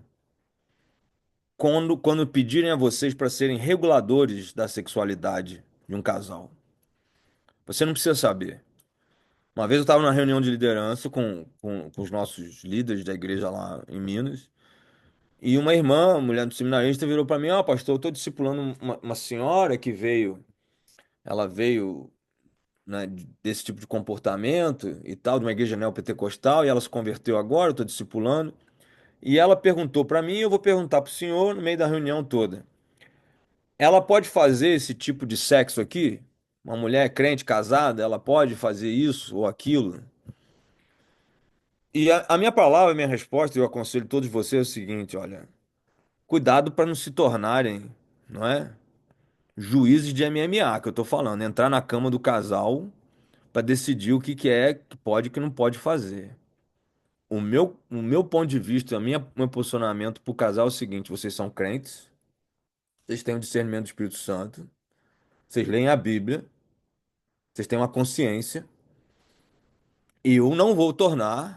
Speaker 1: quando pedirem a vocês para serem reguladores da sexualidade de um casal. Você não precisa saber. Uma vez eu estava numa reunião de liderança com os nossos líderes da igreja lá em Minas, e uma irmã, mulher do seminarista, virou para mim: Ó, pastor, eu estou discipulando uma senhora que ela veio, né, desse tipo de comportamento e tal, de uma igreja neopentecostal, e ela se converteu agora, eu estou discipulando. E ela perguntou para mim, e eu vou perguntar para o senhor no meio da reunião toda. Ela pode fazer esse tipo de sexo aqui? Uma mulher crente casada, ela pode fazer isso ou aquilo? E a minha palavra, a minha resposta, eu aconselho todos vocês é o seguinte, olha, cuidado para não se tornarem, não é? Juízes de MMA, que eu tô falando, entrar na cama do casal para decidir o que que é que pode e que não pode fazer. O meu ponto de vista, meu posicionamento pro casal é o seguinte, vocês são crentes, vocês têm o discernimento do Espírito Santo, vocês leem a Bíblia, vocês têm uma consciência. Eu não vou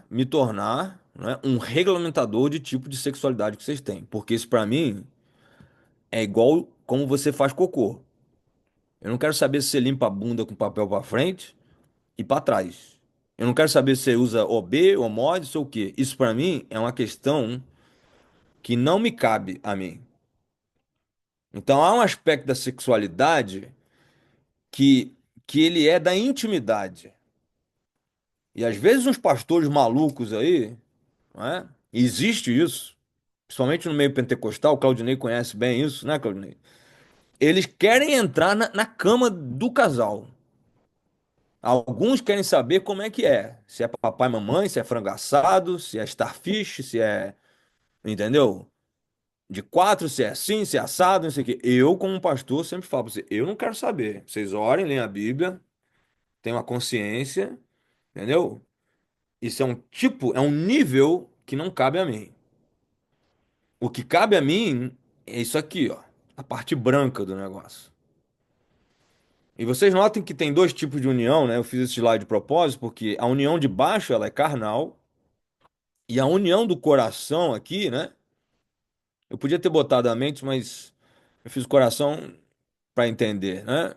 Speaker 1: me tornar, né, um regulamentador de tipo de sexualidade que vocês têm, porque isso pra mim é igual como você faz cocô. Eu não quero saber se você limpa a bunda com papel pra frente e pra trás. Eu não quero saber se você usa OB, OMOD, sei o quê. Isso pra mim é uma questão que não me cabe a mim. Então há um aspecto da sexualidade que que ele é da intimidade. E às vezes uns pastores malucos aí, não é? Existe isso. Principalmente no meio pentecostal, o Claudinei conhece bem isso, né, Claudinei? Eles querem entrar na cama do casal. Alguns querem saber como é que é. Se é papai e mamãe, se é frango assado, se é starfish, se é. Entendeu? De quatro, se é assim, se é assado, não sei o quê. Eu, como pastor, sempre falo pra você: eu não quero saber. Vocês orem, leem a Bíblia, tenham a consciência, entendeu? Isso é um tipo, é um nível que não cabe a mim. O que cabe a mim é isso aqui, ó. A parte branca do negócio. E vocês notem que tem dois tipos de união, né? Eu fiz esse slide de propósito porque a união de baixo ela é carnal e a união do coração aqui, né? Eu podia ter botado a mente, mas eu fiz o coração para entender, né?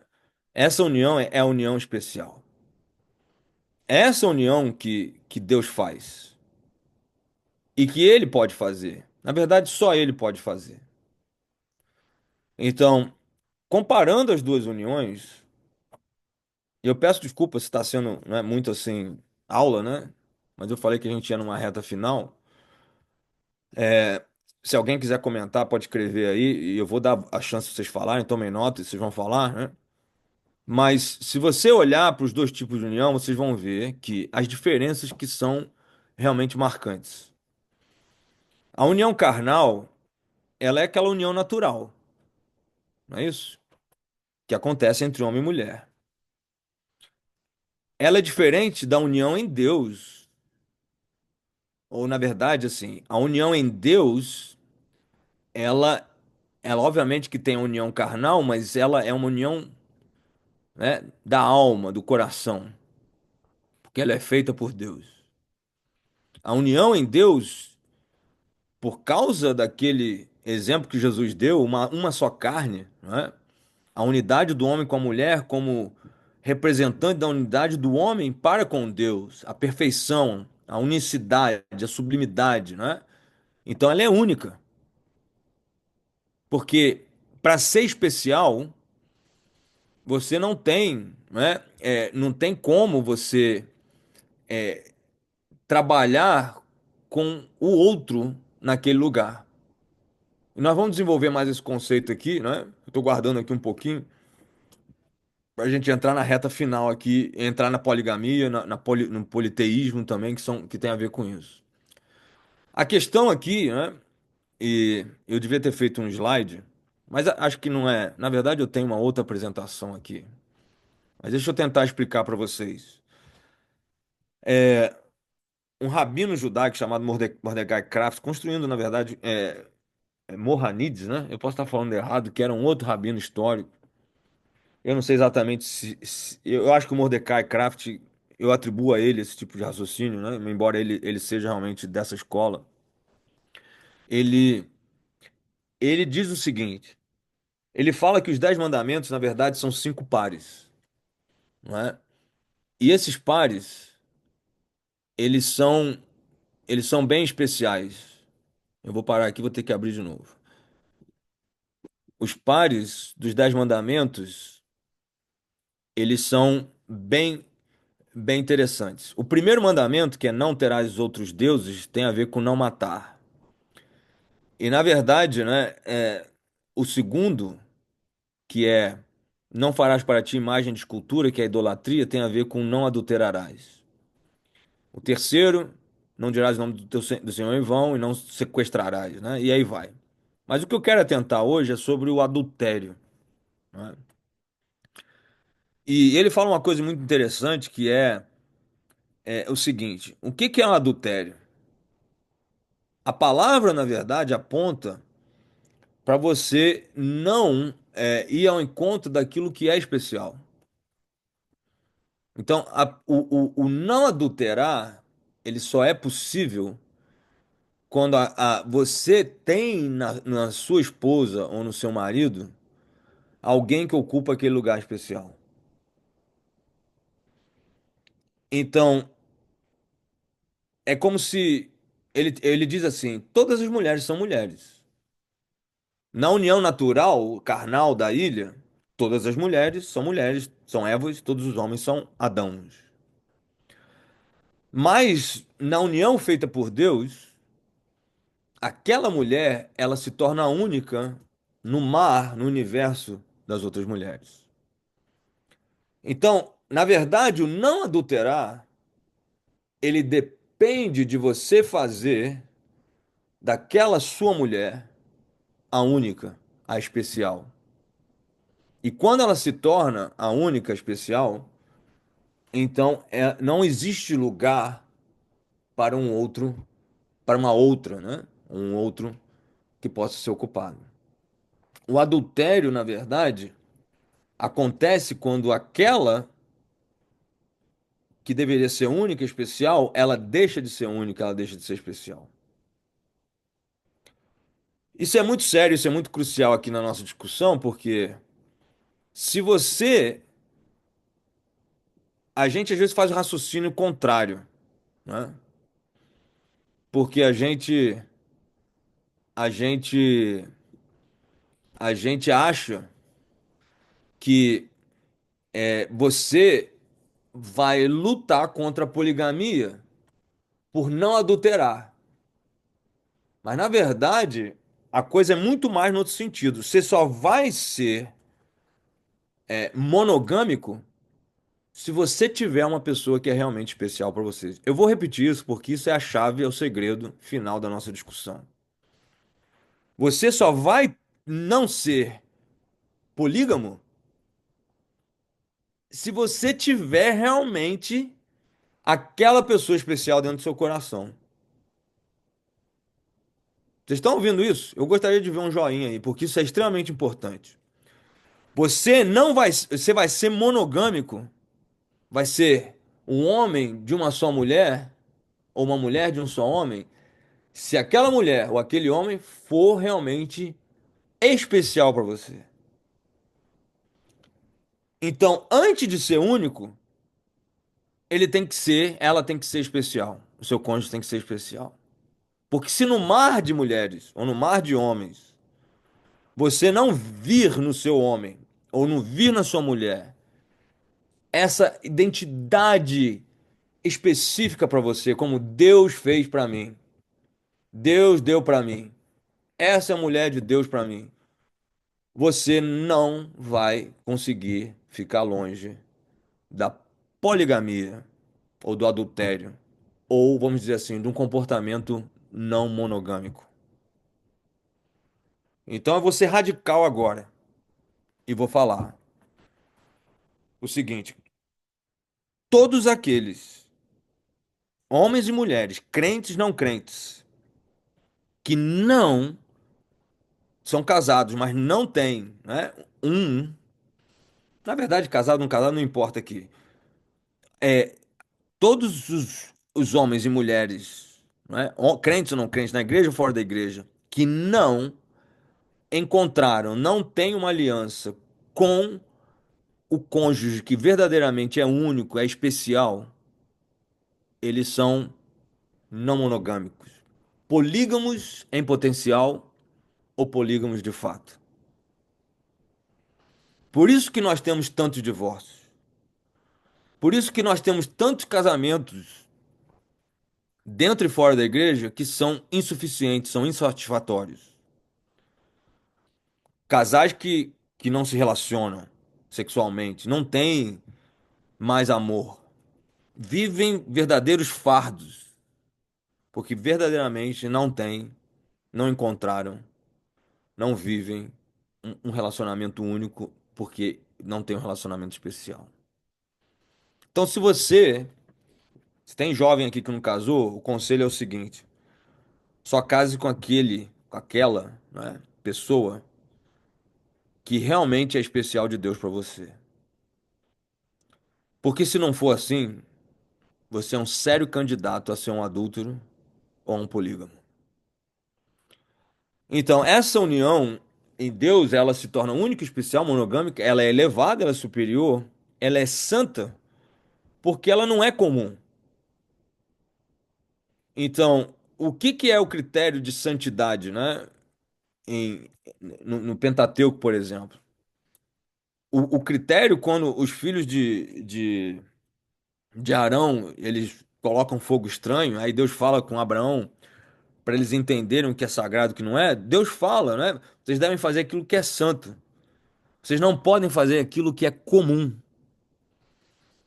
Speaker 1: Essa união é a união especial. É essa união que Deus faz e que Ele pode fazer. Na verdade, só Ele pode fazer. Então, comparando as duas uniões, eu peço desculpa se está sendo, né, muito assim aula, né? Mas eu falei que a gente ia numa reta final. Se alguém quiser comentar, pode escrever aí, e eu vou dar a chance de vocês falarem, tomem nota e vocês vão falar, né? Mas se você olhar para os dois tipos de união, vocês vão ver que as diferenças que são realmente marcantes. A união carnal, ela é aquela união natural, não é isso? Que acontece entre homem e mulher. Ela é diferente da união em Deus, ou na verdade, assim, a união em Deus, ela, ela obviamente que tem a união carnal, mas ela é uma união, né, da alma, do coração, porque ela é feita por Deus. A união em Deus, por causa daquele exemplo que Jesus deu, uma só carne, né? A unidade do homem com a mulher como representante da unidade do homem para com Deus, a perfeição, a unicidade, a sublimidade, né? Então ela é única, porque para ser especial, você não tem, né? Não tem como você trabalhar com o outro naquele lugar. E nós vamos desenvolver mais esse conceito aqui, né? Eu estou guardando aqui um pouquinho para a gente entrar na reta final aqui, entrar na poligamia, no politeísmo também, que tem a ver com isso. A questão aqui, né? E eu devia ter feito um slide, mas acho que não é. Na verdade, eu tenho uma outra apresentação aqui. Mas deixa eu tentar explicar para vocês. Um rabino judaico chamado Mordecai Kraft, construindo, na verdade, Morranides, né? Eu posso estar falando errado, que era um outro rabino histórico. Eu não sei exatamente eu acho que o Mordecai Kraft, eu atribuo a ele esse tipo de raciocínio, né? Embora ele seja realmente dessa escola. Ele, ele diz o seguinte: ele fala que os 10 mandamentos, na verdade, são cinco pares, não é? E esses pares, eles são, eles são bem especiais. Eu vou parar aqui, vou ter que abrir de novo. Os pares dos 10 mandamentos, eles são bem interessantes. O primeiro mandamento, que é não terás outros deuses, tem a ver com não matar. E na verdade, né, o segundo, que é não farás para ti imagem de escultura, que é a idolatria, tem a ver com não adulterarás. O terceiro, não dirás o nome do Senhor em vão e não sequestrarás, né? E aí vai. Mas o que eu quero atentar hoje é sobre o adultério, né? E ele fala uma coisa muito interessante que é o seguinte: o que que é um adultério? A palavra, na verdade, aponta para você não ir ao encontro daquilo que é especial. Então, o não adulterar, ele só é possível quando você tem na sua esposa ou no seu marido alguém que ocupa aquele lugar especial. Então, é como se ele diz assim: todas as mulheres são mulheres. Na união natural, carnal da ilha, todas as mulheres, são Evas, todos os homens são Adãos. Mas na união feita por Deus, aquela mulher, ela se torna única no mar, no universo das outras mulheres. Então, na verdade, o não adulterar, ele depende de você fazer daquela sua mulher a única, a especial. E quando ela se torna a única, a especial, então não existe lugar para um outro, para uma outra, né? Um outro que possa ser ocupado. O adultério, na verdade, acontece quando aquela que deveria ser única, especial, ela deixa de ser única, ela deixa de ser especial. Isso é muito sério, isso é muito crucial aqui na nossa discussão, porque se você, a gente às vezes faz o raciocínio contrário, né? Porque a gente, a gente acha que você vai lutar contra a poligamia por não adulterar. Mas na verdade, a coisa é muito mais no outro sentido. Você só vai ser monogâmico se você tiver uma pessoa que é realmente especial para você. Eu vou repetir isso porque isso é a chave, é o segredo final da nossa discussão. Você só vai não ser polígamo se você tiver realmente aquela pessoa especial dentro do seu coração. Vocês estão ouvindo isso? Eu gostaria de ver um joinha aí, porque isso é extremamente importante. Você vai ser monogâmico, vai ser um homem de uma só mulher ou uma mulher de um só homem, se aquela mulher ou aquele homem for realmente especial para você. Então, antes de ser único, ela tem que ser especial. O seu cônjuge tem que ser especial. Porque se no mar de mulheres ou no mar de homens, você não vir no seu homem ou não vir na sua mulher essa identidade específica para você, como Deus fez para mim, Deus deu para mim, essa é a mulher de Deus para mim, você não vai conseguir ficar longe da poligamia ou do adultério, ou vamos dizer assim, de um comportamento não monogâmico. Então eu vou ser radical agora e vou falar o seguinte: todos aqueles, homens e mulheres, crentes e não crentes, que não são casados, mas não têm, né, um, na verdade, casado ou não casado, não importa aqui. Todos os homens e mulheres, né, crentes ou não crentes, na igreja ou fora da igreja, que não encontraram, não têm uma aliança com o cônjuge que verdadeiramente é único, é especial, eles são não monogâmicos. Polígamos em potencial ou polígamos de fato. Por isso que nós temos tantos divórcios. Por isso que nós temos tantos casamentos dentro e fora da igreja que são insuficientes, são insatisfatórios. Casais que não se relacionam sexualmente, não têm mais amor, vivem verdadeiros fardos, porque verdadeiramente não têm, não encontraram, não vivem um relacionamento único, porque não tem um relacionamento especial. Então, se tem jovem aqui que não casou, o conselho é o seguinte: só case com com aquela, né, pessoa que realmente é especial de Deus para você. Porque se não for assim, você é um sério candidato a ser um adúltero ou um polígamo. Então, essa união em Deus, ela se torna única, especial, monogâmica, ela é elevada, ela é superior, ela é santa, porque ela não é comum. Então, o que que é o critério de santidade, né? Em, no Pentateuco, por exemplo. O critério, quando os filhos de Arão, eles colocam fogo estranho, aí Deus fala com Abraão para eles entenderem o que é sagrado e o que não é. Deus fala, né? Vocês devem fazer aquilo que é santo. Vocês não podem fazer aquilo que é comum.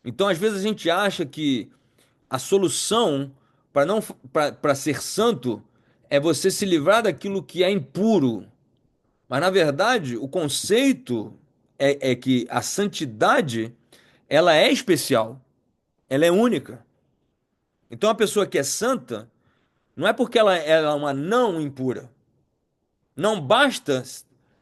Speaker 1: Então, às vezes a gente acha que a solução para não para ser santo é você se livrar daquilo que é impuro. Mas na verdade, o conceito é que a santidade ela é especial, ela é única. Então, a pessoa que é santa não é porque ela é uma não impura. Não basta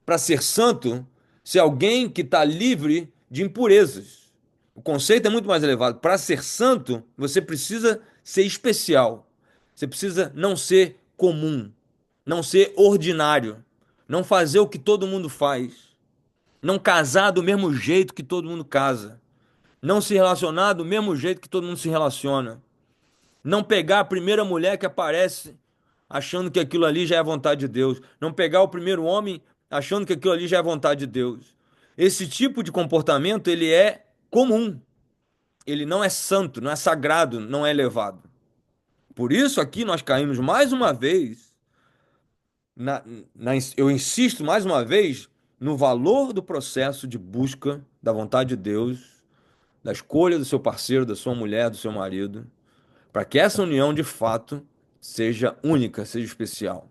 Speaker 1: para ser santo ser alguém que está livre de impurezas. O conceito é muito mais elevado. Para ser santo, você precisa ser especial. Você precisa não ser comum, não ser ordinário, não fazer o que todo mundo faz, não casar do mesmo jeito que todo mundo casa, não se relacionar do mesmo jeito que todo mundo se relaciona, não pegar a primeira mulher que aparece achando que aquilo ali já é a vontade de Deus. Não pegar o primeiro homem achando que aquilo ali já é a vontade de Deus. Esse tipo de comportamento, ele é comum. Ele não é santo, não é sagrado, não é elevado. Por isso aqui nós caímos mais uma vez, eu insisto mais uma vez no valor do processo de busca da vontade de Deus, da escolha do seu parceiro, da sua mulher, do seu marido, para que essa união de fato seja única, seja especial.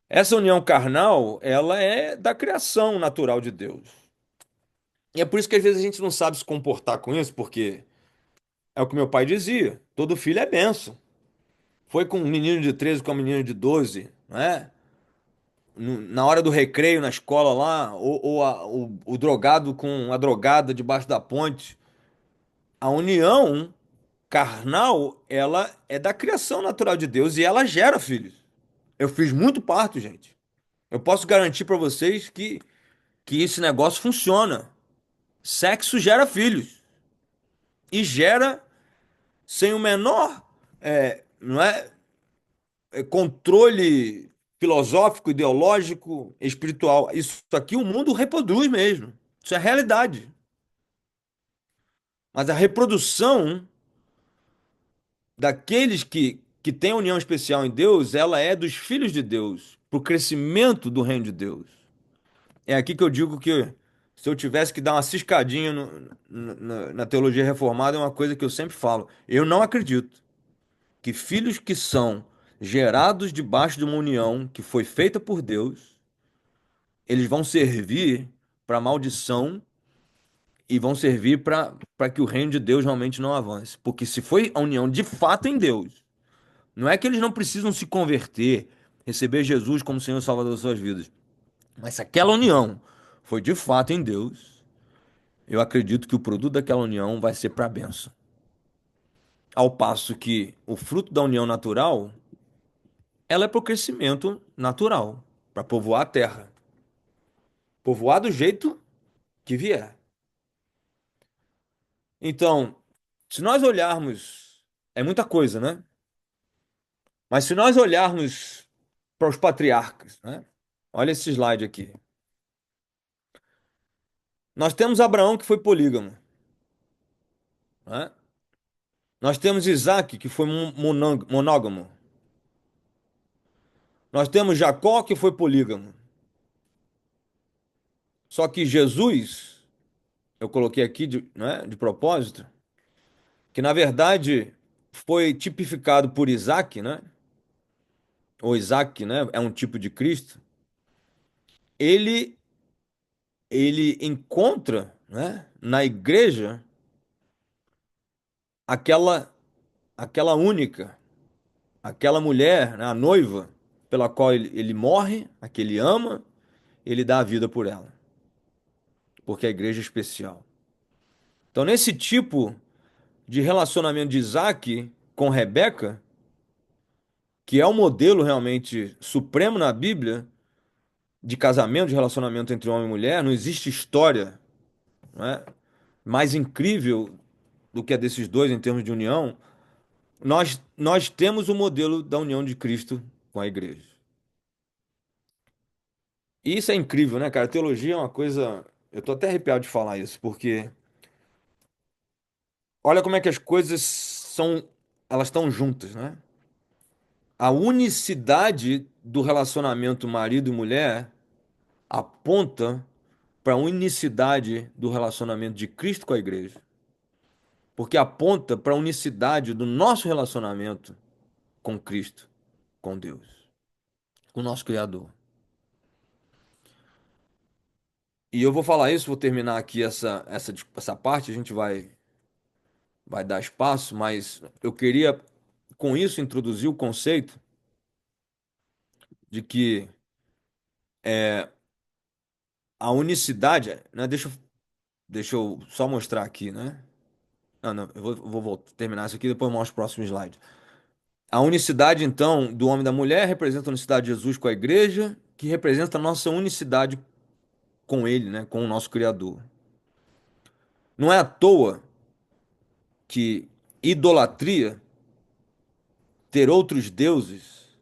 Speaker 1: Essa união carnal, ela é da criação natural de Deus. E é por isso que às vezes a gente não sabe se comportar com isso, porque é o que meu pai dizia: todo filho é bênção. Foi com um menino de 13, com um menino de 12, né? Na hora do recreio na escola lá, o drogado com a drogada debaixo da ponte. A união carnal, ela é da criação natural de Deus e ela gera filhos. Eu fiz muito parto, gente. Eu posso garantir para vocês que que esse negócio funciona. Sexo gera filhos e gera sem o menor, não é, controle filosófico, ideológico, espiritual. Isso aqui o mundo reproduz mesmo. Isso é realidade. Mas a reprodução daqueles que têm união especial em Deus, ela é dos filhos de Deus, para o crescimento do reino de Deus. É aqui que eu digo que se eu tivesse que dar uma ciscadinha na teologia reformada, é uma coisa que eu sempre falo. Eu não acredito que filhos que são gerados debaixo de uma união que foi feita por Deus, eles vão servir para maldição e vão servir para que o reino de Deus realmente não avance. Porque se foi a união de fato em Deus, não é que eles não precisam se converter, receber Jesus como Senhor e Salvador das suas vidas. Mas se aquela união foi de fato em Deus, eu acredito que o produto daquela união vai ser para a bênção. Ao passo que o fruto da união natural, ela é para o crescimento natural, para povoar a terra. Povoar do jeito que vier. Então, se nós olharmos, é muita coisa, né? Mas se nós olharmos para os patriarcas, né? Olha esse slide aqui. Nós temos Abraão que foi polígamo, né? Nós temos Isaac que foi monógamo. Nós temos Jacó que foi polígamo. Só que Jesus, eu coloquei aqui né, de propósito, que na verdade foi tipificado por Isaac, né? Ou Isaac, né? É um tipo de Cristo. Ele ele encontra, né, na igreja aquela aquela única, aquela mulher, né, a noiva, pela qual ele morre, a que ele ama, ele dá a vida por ela, porque a igreja é especial. Então, nesse tipo de relacionamento de Isaac com Rebeca, que é o modelo realmente supremo na Bíblia de casamento, de relacionamento entre homem e mulher, não existe história, né, mais incrível do que a desses dois em termos de união. Nós temos o modelo da união de Cristo com a igreja. E isso é incrível, né, cara? Teologia é uma coisa. Eu tô até arrepiado de falar isso, porque olha como é que as coisas são. Elas estão juntas, né? A unicidade do relacionamento marido e mulher aponta para a unicidade do relacionamento de Cristo com a igreja. Porque aponta para a unicidade do nosso relacionamento com Cristo, com Deus, com o nosso Criador. E eu vou falar isso, vou terminar aqui essa parte, a gente vai dar espaço, mas eu queria, com isso, introduzir o conceito de que a unicidade, né? Deixa eu só mostrar aqui, né? Não, não, terminar isso aqui, depois eu mostro o próximo slide. A unicidade, então, do homem e da mulher representa a unicidade de Jesus com a igreja, que representa a nossa unicidade com ele, né? Com o nosso Criador. Não é à toa que idolatria, ter outros deuses,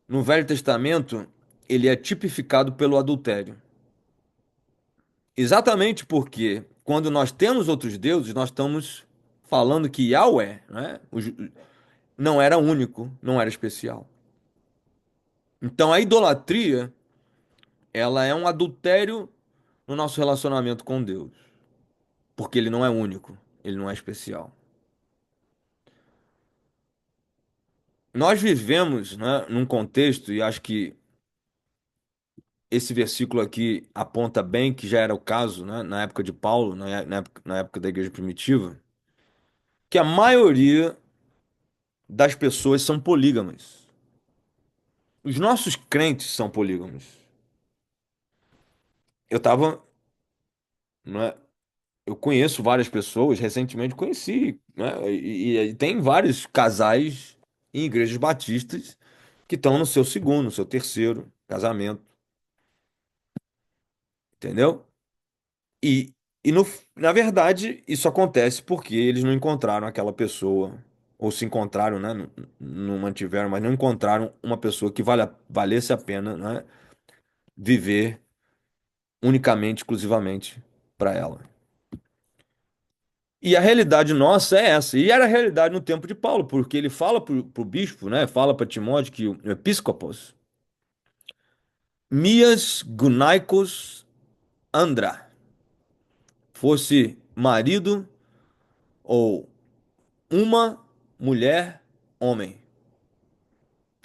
Speaker 1: no Velho Testamento, ele é tipificado pelo adultério. Exatamente porque quando nós temos outros deuses, nós estamos falando que Yahweh, né, não era único, não era especial. Então a idolatria, ela é um adultério no nosso relacionamento com Deus, porque ele não é único, ele não é especial. Nós vivemos, né, num contexto, e acho que esse versículo aqui aponta bem que já era o caso, né, na época de Paulo, na época da igreja primitiva, que a maioria das pessoas são polígamas. Os nossos crentes são polígamos. Eu tava, né, eu conheço várias pessoas, recentemente conheci, né, e tem vários casais em igrejas batistas que estão no seu segundo, no seu terceiro casamento. entendeu? E, e na verdade, isso acontece porque eles não encontraram aquela pessoa, ou se encontraram, né? Não, não mantiveram, mas não encontraram uma pessoa que valesse a pena, né? Viver unicamente, exclusivamente para ela. E a realidade nossa é essa. E era a realidade no tempo de Paulo, porque ele fala para o bispo, né? Fala para Timóteo que o episcopos, Mias Gunaikos Andra, fosse marido ou uma mulher, homem.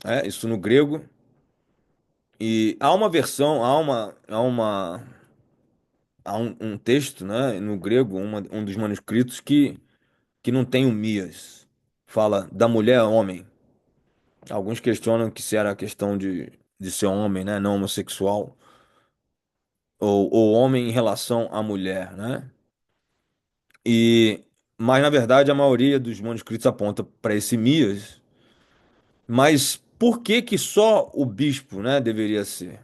Speaker 1: É, isso no grego. E há uma versão, há um texto, né, no grego, um dos manuscritos que não tem o Mias. Fala da mulher homem. Alguns questionam que se era a questão de ser homem, né, não homossexual, ou homem em relação à mulher, né? E, mas na verdade a maioria dos manuscritos aponta para esse Mias. Mas por que que só o bispo, né, deveria ser?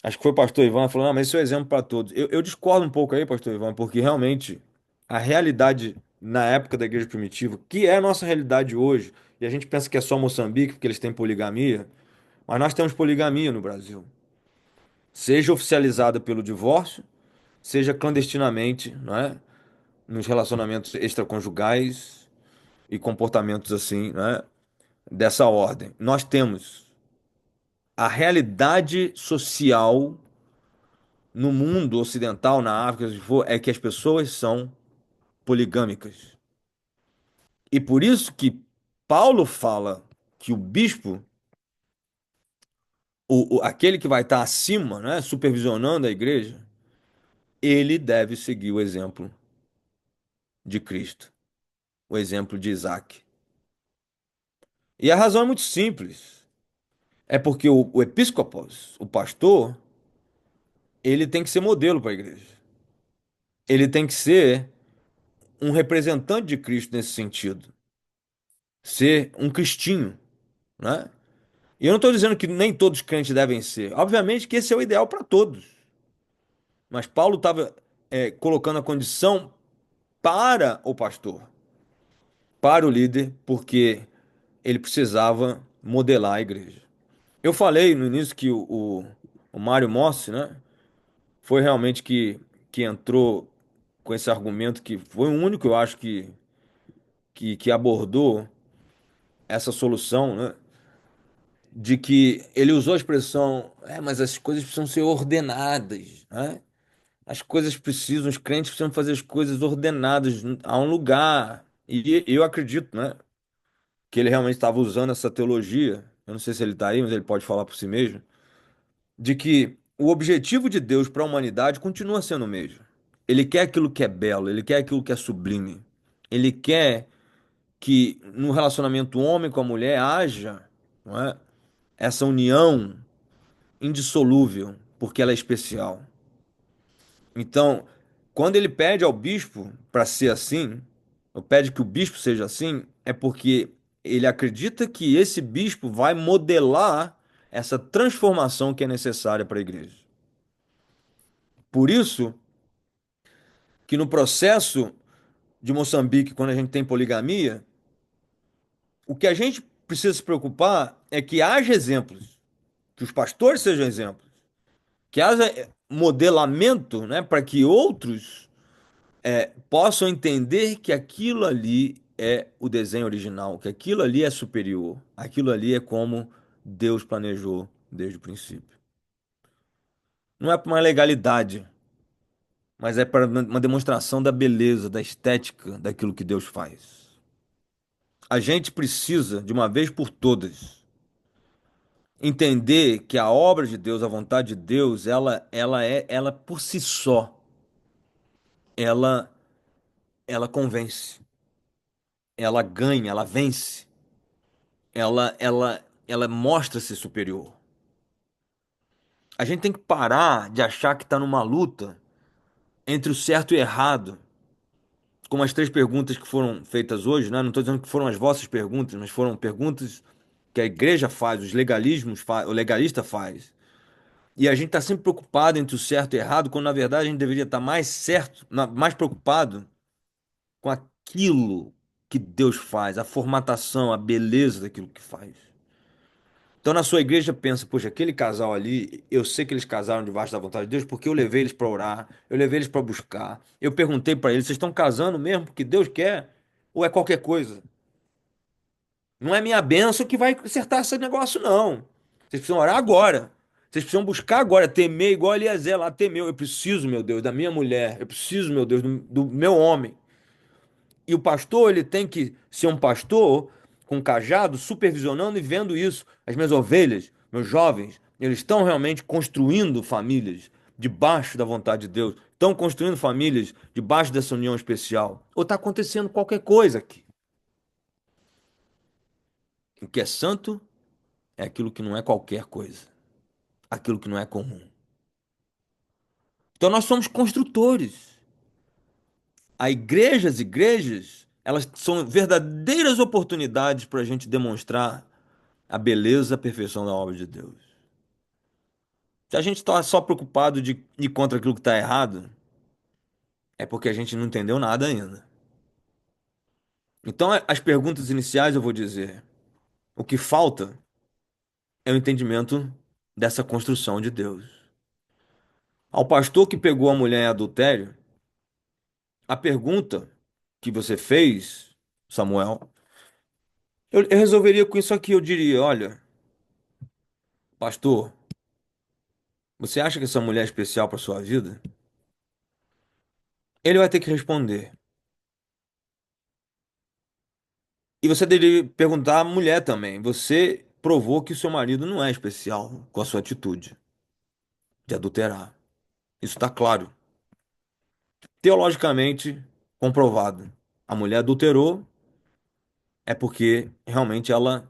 Speaker 1: Acho que foi o pastor Ivan falando, não, mas isso é exemplo para todos. Eu discordo um pouco aí, pastor Ivan, porque realmente a realidade na época da igreja primitiva, que é a nossa realidade hoje, e a gente pensa que é só Moçambique, porque eles têm poligamia, mas nós temos poligamia no Brasil. Seja oficializada pelo divórcio, seja clandestinamente, não é? Nos relacionamentos extraconjugais e comportamentos assim, né? Dessa ordem. Nós temos a realidade social no mundo ocidental, na África, se for, é que as pessoas são poligâmicas. E por isso que Paulo fala que o bispo, aquele que vai estar acima, né, supervisionando a igreja, ele deve seguir o exemplo de Cristo, o exemplo de Isaac. E a razão é muito simples. É porque o episcopos, o pastor, ele tem que ser modelo para a igreja. Ele tem que ser um representante de Cristo nesse sentido. Ser um cristinho, né? E eu não estou dizendo que nem todos os crentes devem ser. Obviamente que esse é o ideal para todos. Mas Paulo estava colocando a condição para o pastor, para o líder, porque ele precisava modelar a igreja. Eu falei no início que o Mário Mossi, né, foi realmente que entrou com esse argumento que foi o único, eu acho, que abordou essa solução, né, de que ele usou a expressão, mas as coisas precisam ser ordenadas, né? As coisas precisam, os crentes precisam fazer as coisas ordenadas a um lugar. E eu acredito, né, que ele realmente estava usando essa teologia. Eu não sei se ele está aí, mas ele pode falar por si mesmo, de que o objetivo de Deus para a humanidade continua sendo o mesmo. Ele quer aquilo que é belo, ele quer aquilo que é sublime. Ele quer que no relacionamento homem com a mulher haja, não é, essa união indissolúvel, porque ela é especial. Então, quando ele pede ao bispo para ser assim, ou pede que o bispo seja assim, é porque ele acredita que esse bispo vai modelar essa transformação que é necessária para a igreja. Por isso que no processo de Moçambique, quando a gente tem poligamia, o que a gente precisa se preocupar é que haja exemplos, que os pastores sejam exemplos, que haja modelamento, né, para que outros possam entender que aquilo ali é o desenho original, que aquilo ali é superior, aquilo ali é como Deus planejou desde o princípio. Não é para uma legalidade, mas é para uma demonstração da beleza, da estética daquilo que Deus faz. A gente precisa, de uma vez por todas, entender que a obra de Deus, a vontade de Deus, ela por si só, ela, ela convence, ela ganha, ela vence, ela mostra ser superior. A gente tem que parar de achar que está numa luta entre o certo e o errado, como as três perguntas que foram feitas hoje, né? Não estou dizendo que foram as vossas perguntas, mas foram perguntas que a igreja faz, os legalismos o legalista faz. E a gente está sempre preocupado entre o certo e o errado, quando na verdade a gente deveria estar mais certo, mais preocupado com aquilo que Deus faz, a formatação, a beleza daquilo que faz. Então, na sua igreja, pensa, poxa, aquele casal ali, eu sei que eles casaram debaixo da vontade de Deus, porque eu levei eles para orar, eu levei eles para buscar, eu perguntei para eles, vocês estão casando mesmo porque Deus quer? Ou é qualquer coisa? Não é minha bênção que vai acertar esse negócio, não. Vocês precisam orar agora. Vocês precisam buscar agora, temer igual Eliezer lá temeu. Eu preciso, meu Deus, da minha mulher. Eu preciso, meu Deus, do meu homem. E o pastor, ele tem que ser um pastor com cajado, supervisionando e vendo isso. As minhas ovelhas, meus jovens, eles estão realmente construindo famílias debaixo da vontade de Deus. Estão construindo famílias debaixo dessa união especial. Ou está acontecendo qualquer coisa aqui. O que é santo é aquilo que não é qualquer coisa. Aquilo que não é comum. Então nós somos construtores. As igrejas, elas são verdadeiras oportunidades para a gente demonstrar a perfeição da obra de Deus. Se a gente está só preocupado de ir contra aquilo que está errado, é porque a gente não entendeu nada ainda. Então, as perguntas iniciais eu vou dizer: o que falta é o entendimento dessa construção de Deus. Ao pastor que pegou a mulher em adultério, a pergunta que você fez, Samuel, eu resolveria com isso aqui. Eu diria: olha, pastor, você acha que essa mulher é especial para sua vida? Ele vai ter que responder. E você deveria perguntar à mulher também: você provou que o seu marido não é especial com a sua atitude de adulterar. Isso está claro. Teologicamente comprovado. A mulher adulterou é porque realmente ela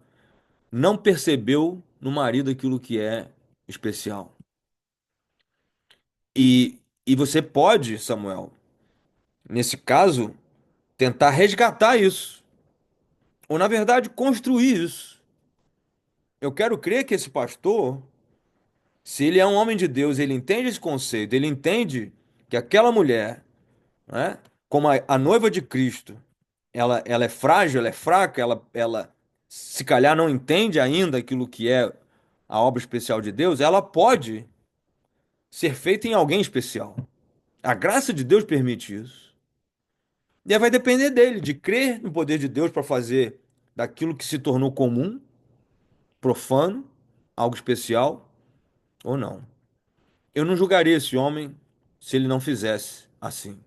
Speaker 1: não percebeu no marido aquilo que é especial. E você pode, Samuel, nesse caso, tentar resgatar isso. Ou, na verdade, construir isso. Eu quero crer que esse pastor, se ele é um homem de Deus, ele entende esse conceito, ele entende que aquela mulher, né, como a noiva de Cristo, ela é frágil, ela é fraca, ela se calhar não entende ainda aquilo que é a obra especial de Deus, ela pode ser feita em alguém especial. A graça de Deus permite isso. E aí vai depender dele, de crer no poder de Deus para fazer daquilo que se tornou comum, profano, algo especial ou não. Eu não julgaria esse homem se ele não fizesse assim.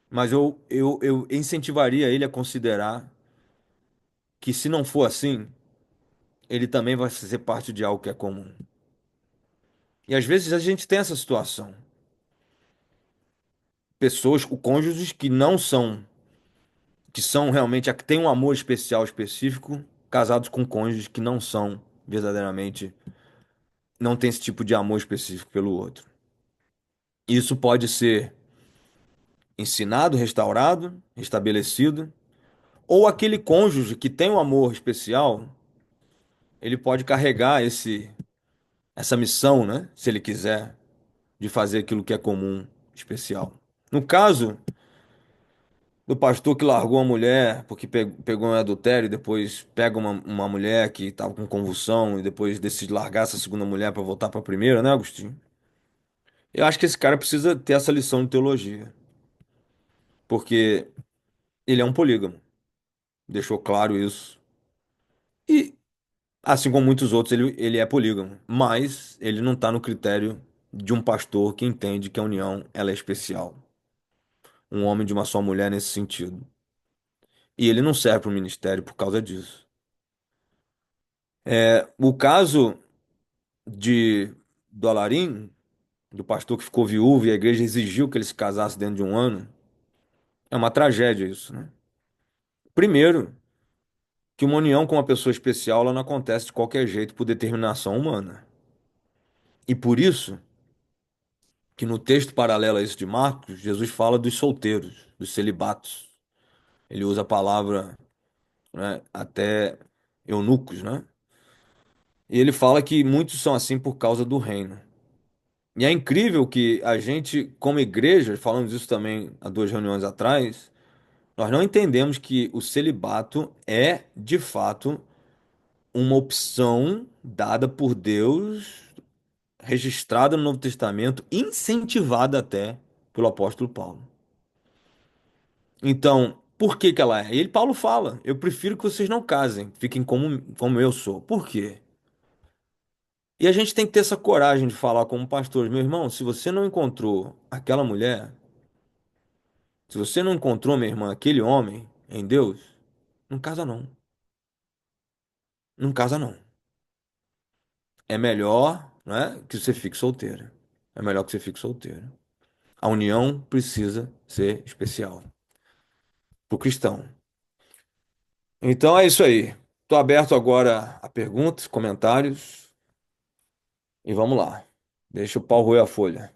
Speaker 1: Mas eu incentivaria ele a considerar que, se não for assim, ele também vai fazer parte de algo que é comum. E às vezes a gente tem essa situação. Pessoas, cônjuges que não são, que são realmente, que têm um amor especial, específico, casados com cônjuges que não são verdadeiramente, não tem esse tipo de amor específico pelo outro. Isso pode ser ensinado, restaurado, restabelecido, ou aquele cônjuge que tem um amor especial, ele pode carregar essa missão, né? Se ele quiser, de fazer aquilo que é comum, especial. No caso do pastor que largou a mulher porque pegou um adultério e depois pega uma mulher que estava com convulsão e depois decide largar essa segunda mulher para voltar para a primeira, né, Agostinho? Eu acho que esse cara precisa ter essa lição de teologia, porque ele é um polígamo, deixou claro isso. E assim como muitos outros, ele é polígamo, mas ele não está no critério de um pastor que entende que a união ela é especial. Um homem de uma só mulher nesse sentido. E ele não serve para o ministério por causa disso. O caso de do Alarim, do pastor que ficou viúvo e a igreja exigiu que ele se casasse dentro de um ano, é uma tragédia isso, né? Primeiro, que uma união com uma pessoa especial ela não acontece de qualquer jeito por determinação humana. E por isso que no texto paralelo a isso de Marcos, Jesus fala dos solteiros, dos celibatos. Ele usa a palavra, né, até eunucos, né? E ele fala que muitos são assim por causa do reino. E é incrível que a gente, como igreja, falamos isso também há 2 reuniões atrás, nós não entendemos que o celibato é, de fato, uma opção dada por Deus, registrada no Novo Testamento, incentivada até pelo apóstolo Paulo. Então, por que que ela é? E ele, Paulo fala, eu prefiro que vocês não casem, fiquem como eu sou. Por quê? E a gente tem que ter essa coragem de falar como pastor, meu irmão, se você não encontrou aquela mulher, se você não encontrou, minha irmã, aquele homem em Deus, não casa não. Não casa não. É melhor, né, que você fique solteira. É melhor que você fique solteira. A união precisa ser especial pro cristão. Então é isso aí. Estou aberto agora a perguntas, comentários e vamos lá. Deixa o pau roer a folha.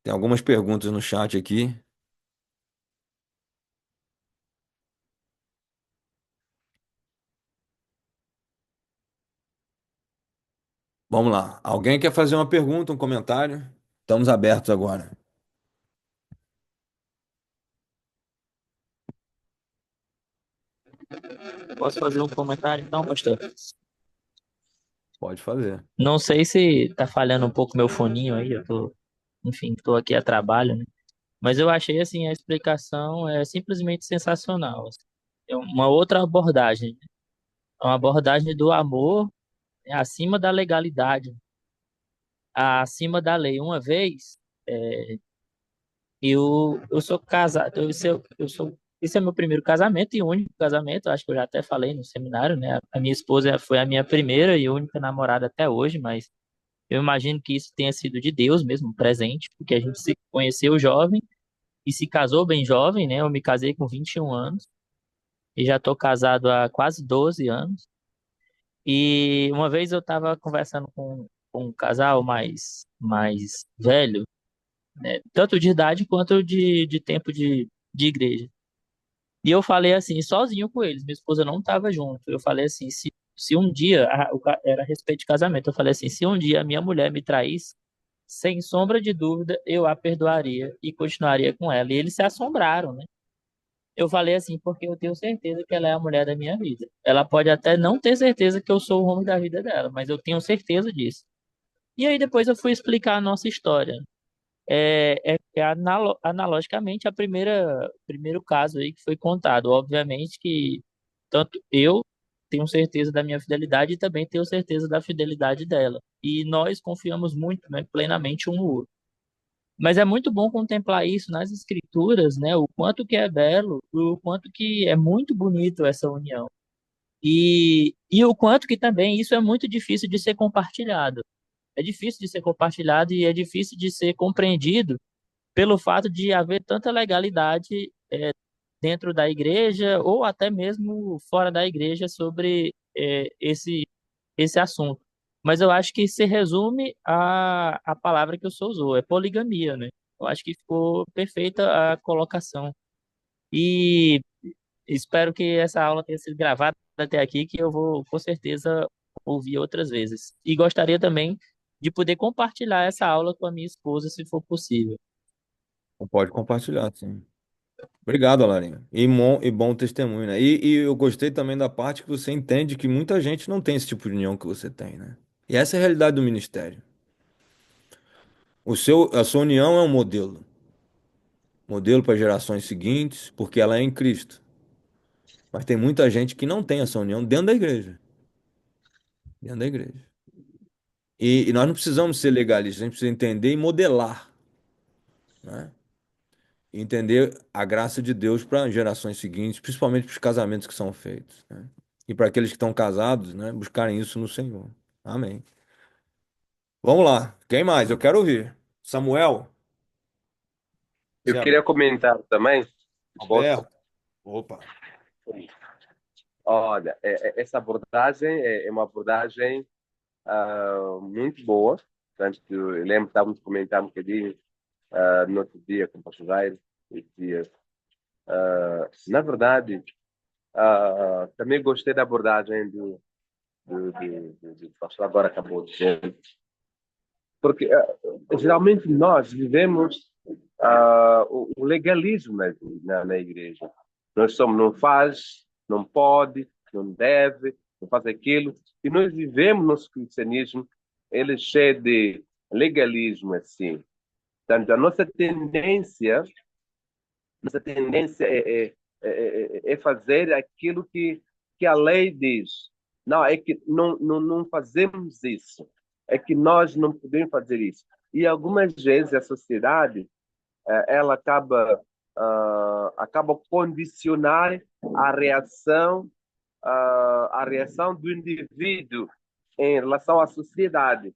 Speaker 1: Tem algumas perguntas no chat aqui. Vamos lá. Alguém quer fazer uma pergunta, um comentário? Estamos abertos agora.
Speaker 4: Posso fazer um comentário então, pastor?
Speaker 1: Pode fazer.
Speaker 4: Não sei se tá falhando um pouco meu foninho aí, enfim, tô aqui a trabalho, né? Mas eu achei assim a explicação é simplesmente sensacional, assim. É uma outra abordagem, né? É uma abordagem do amor, acima da legalidade, acima da lei. Uma vez, é, eu sou casado, esse é meu primeiro casamento e único casamento, acho que eu já até falei no seminário, né? A minha esposa foi a minha primeira e única namorada até hoje, mas eu imagino que isso tenha sido de Deus mesmo, presente, porque a gente se conheceu jovem e se casou bem jovem, né? Eu me casei com 21 anos e já estou casado há quase 12 anos. E uma vez eu estava conversando com um casal mais velho, né? Tanto de idade quanto de tempo de igreja. E eu falei assim, sozinho com eles, minha esposa não estava junto. Eu falei assim, se um dia, era a respeito de casamento, eu falei assim, se um dia a minha mulher me traísse, sem sombra de dúvida, eu a perdoaria e continuaria com ela. E eles se assombraram, né? Eu falei assim, porque eu tenho certeza que ela é a mulher da minha vida. Ela pode até não ter certeza que eu sou o homem da vida dela, mas eu tenho certeza disso. E aí depois eu fui explicar a nossa história. Analogicamente primeiro caso aí que foi contado. Obviamente que tanto eu tenho certeza da minha fidelidade e também tenho certeza da fidelidade dela. E nós confiamos muito, né, plenamente um no outro. Mas é muito bom contemplar isso nas escrituras, né? O quanto que é belo, o quanto que é muito bonito essa união. E o quanto que também isso é muito difícil de ser compartilhado. É difícil de ser compartilhado e é difícil de ser compreendido pelo fato de haver tanta legalidade dentro da igreja ou até mesmo fora da igreja sobre esse assunto. Mas eu acho que se resume a palavra que o senhor usou, é poligamia, né? Eu acho que ficou perfeita a colocação. E espero que essa aula tenha sido gravada até aqui, que eu vou com certeza ouvir outras vezes. E gostaria também de poder compartilhar essa aula com a minha esposa, se for possível.
Speaker 1: Pode compartilhar, sim. Obrigado, Alarinho. E bom testemunho, né? E eu gostei também da parte que você entende que muita gente não tem esse tipo de união que você tem, né? E essa é a realidade do ministério. A sua união é um modelo. Modelo para gerações seguintes, porque ela é em Cristo. Mas tem muita gente que não tem essa união dentro da igreja. Dentro da igreja. E nós não precisamos ser legalistas, a gente precisa entender e modelar, né? E entender a graça de Deus para gerações seguintes, principalmente para os casamentos que são feitos, né? E para aqueles que estão casados, né? Buscarem isso no Senhor. Amém. Vamos lá. Quem mais? Eu quero ouvir. Samuel,
Speaker 5: Eu
Speaker 1: Zé
Speaker 5: queria comentar também, se posso.
Speaker 1: Alberto. Opa.
Speaker 5: Olha, essa abordagem é uma abordagem muito boa. Portanto, eu lembro que estávamos a comentar um bocadinho no outro dia com o pastor Jair, e dizia, na verdade, Também gostei da abordagem do pastor agora acabou de dizer, porque geralmente nós vivemos o legalismo na igreja. Nós somos não faz, não pode, não deve, não faz aquilo. E nós vivemos nosso cristianismo, ele é cheio de legalismo assim. Portanto, a nossa tendência é fazer aquilo que a lei diz. Não, é que não fazemos isso. É que nós não podemos fazer isso. E algumas vezes a sociedade ela acaba condicionar a reação do indivíduo em relação à sociedade.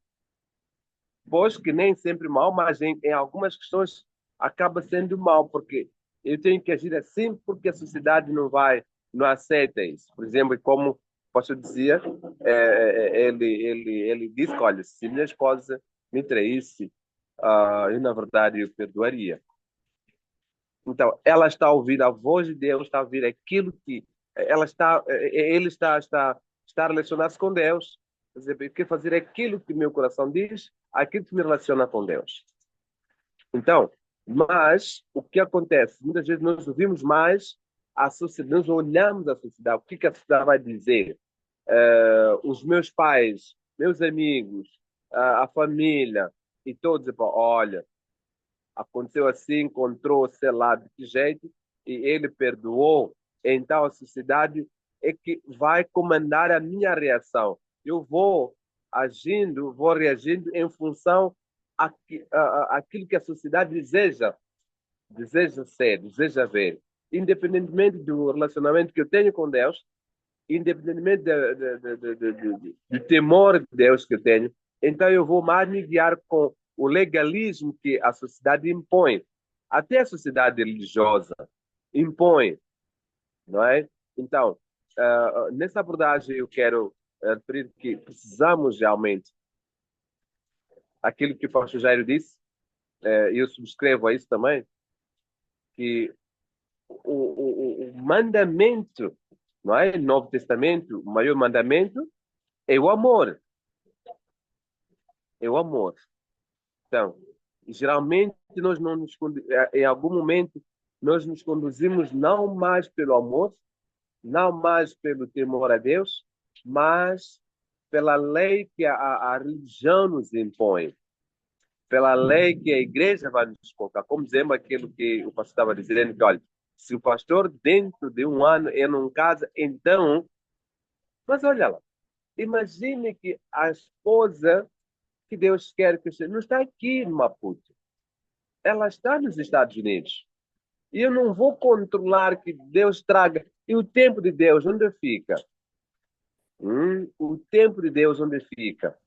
Speaker 5: Pois que nem sempre mal, mas em algumas questões acaba sendo mal, porque eu tenho que agir assim porque a sociedade não aceita isso. Por exemplo, como o pastor dizia, ele disse, olha, se minha esposa me traísse, eu na verdade eu perdoaria. Então, ela está a ouvir a voz de Deus, está a ouvir aquilo que ele está a relacionar-se com Deus. Quer dizer, eu quero fazer aquilo que meu coração diz, aquilo que me relaciona com Deus. Então, mas o que acontece? Muitas vezes nós ouvimos mais a sociedade, nós olhamos a sociedade, o que a sociedade vai dizer? Os meus pais, meus amigos, a família, e todos, olha, aconteceu assim, encontrou, sei lá, de que jeito, e ele perdoou, então a sociedade é que vai comandar a minha reação. Eu vou agindo, vou reagindo em função àquilo que a sociedade deseja ser, deseja ver. Independentemente do relacionamento que eu tenho com Deus, independentemente do temor de Deus que eu tenho, então eu vou mais me guiar com o legalismo que a sociedade impõe. Até a sociedade religiosa impõe, não é? Então, nessa abordagem eu quero referir que precisamos realmente, aquilo que o pastor Jairo disse, e eu subscrevo a isso também, que o mandamento, não é? No Novo Testamento, o maior mandamento é o amor. É o amor. Então, geralmente nós não em algum momento nós nos conduzimos não mais pelo amor, não mais pelo temor a Deus, mas pela lei que a religião nos impõe, pela lei que a igreja vai nos colocar. Como dizemos aquilo que o pastor estava dizendo, que olha, se o pastor dentro de um ano ele não casa, então, mas olha lá, imagine que a esposa que Deus quer que seja não está aqui no Maputo, ela está nos Estados Unidos. E eu não vou controlar que Deus traga. E o tempo de Deus, onde fica? O tempo de Deus, onde fica?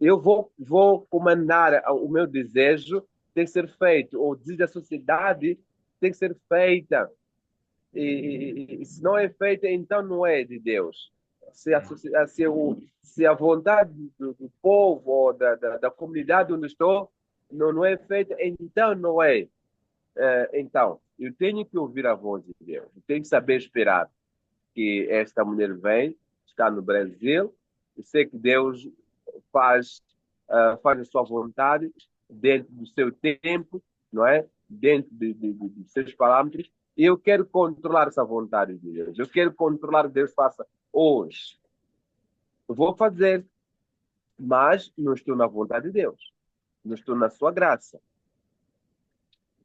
Speaker 5: Eu vou comandar o meu desejo, tem que ser feito. O desejo da sociedade tem que ser feita. E se não é feita, então não é de Deus. Se a vontade do povo ou da comunidade onde estou não é feita, então não é. Então, eu tenho que ouvir a voz de Deus. Eu tenho que saber esperar que esta mulher vem, está no Brasil. Eu sei que Deus faz a sua vontade dentro do seu tempo, não é? Dentro dos seus parâmetros. E eu quero controlar essa vontade de Deus. Eu quero controlar o que Deus faça hoje. Eu vou fazer, mas não estou na vontade de Deus. Não estou na sua graça.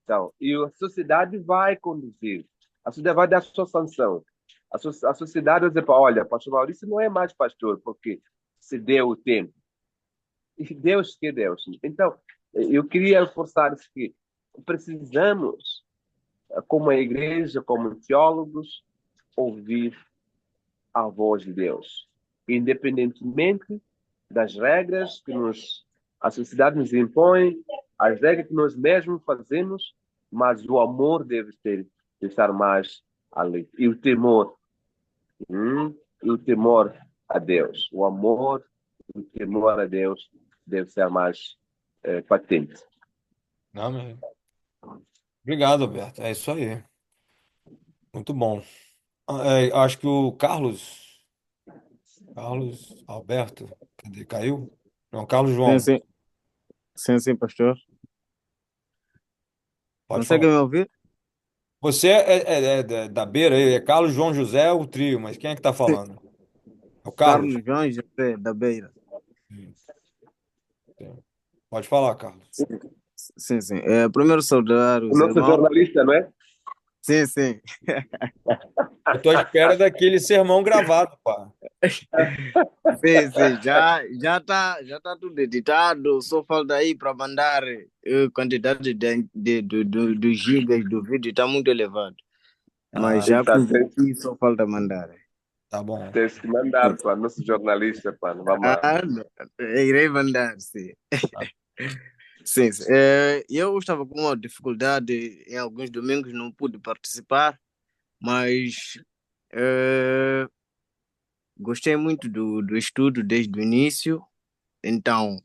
Speaker 5: Então, e a sociedade vai conduzir. A sociedade vai dar a sua sanção. A sociedade vai dizer, olha, pastor Maurício não é mais pastor, porque se deu o tempo. E Deus que é Deus. Então, eu queria reforçar isso que precisamos, como a igreja, como teólogos, ouvir a voz de Deus. Independentemente das regras que a sociedade nos impõe, as regras que nós mesmos fazemos, mas o amor deve estar mais ali. E o temor a Deus. O amor, o temor a Deus deve ser mais patente.
Speaker 1: Amém. Obrigado, Alberto. É isso aí. Muito bom. Acho que o Carlos Alberto, cadê? Caiu? Não, Carlos
Speaker 6: Sim,
Speaker 1: João,
Speaker 6: sim, sim, sim, pastor.
Speaker 1: pode
Speaker 6: Consegue
Speaker 1: falar.
Speaker 6: me ouvir?
Speaker 1: Você é da Beira aí, é Carlos João José, o trio, mas quem é que tá
Speaker 6: Sim,
Speaker 1: falando? É o Carlos?
Speaker 6: Carlos João José da Beira.
Speaker 1: Sim, sim. Pode falar, Carlos.
Speaker 6: Sim, sim. Primeiro saudar
Speaker 5: O
Speaker 6: os
Speaker 5: nosso
Speaker 6: irmãos.
Speaker 5: jornalista, não é?
Speaker 6: Sim, sim.
Speaker 1: Eu tô à espera daquele sermão gravado, pá.
Speaker 6: Sim, sim. Já tá tudo editado. Só falta aí para mandar quantidade dos gigas do vídeo. Está muito elevado. Mas
Speaker 1: Ah,
Speaker 6: já
Speaker 5: Então,
Speaker 6: fiz aqui, só falta mandar.
Speaker 1: tá bom.
Speaker 5: tens que mandar, pá, nosso jornalista, pá, vamos lá.
Speaker 6: Não. Irei mandar, sim.
Speaker 1: Ah,
Speaker 6: Sim, sim. Eu estava com uma dificuldade em alguns domingos, não pude participar, mas eh, gostei muito do estudo desde o início. Então,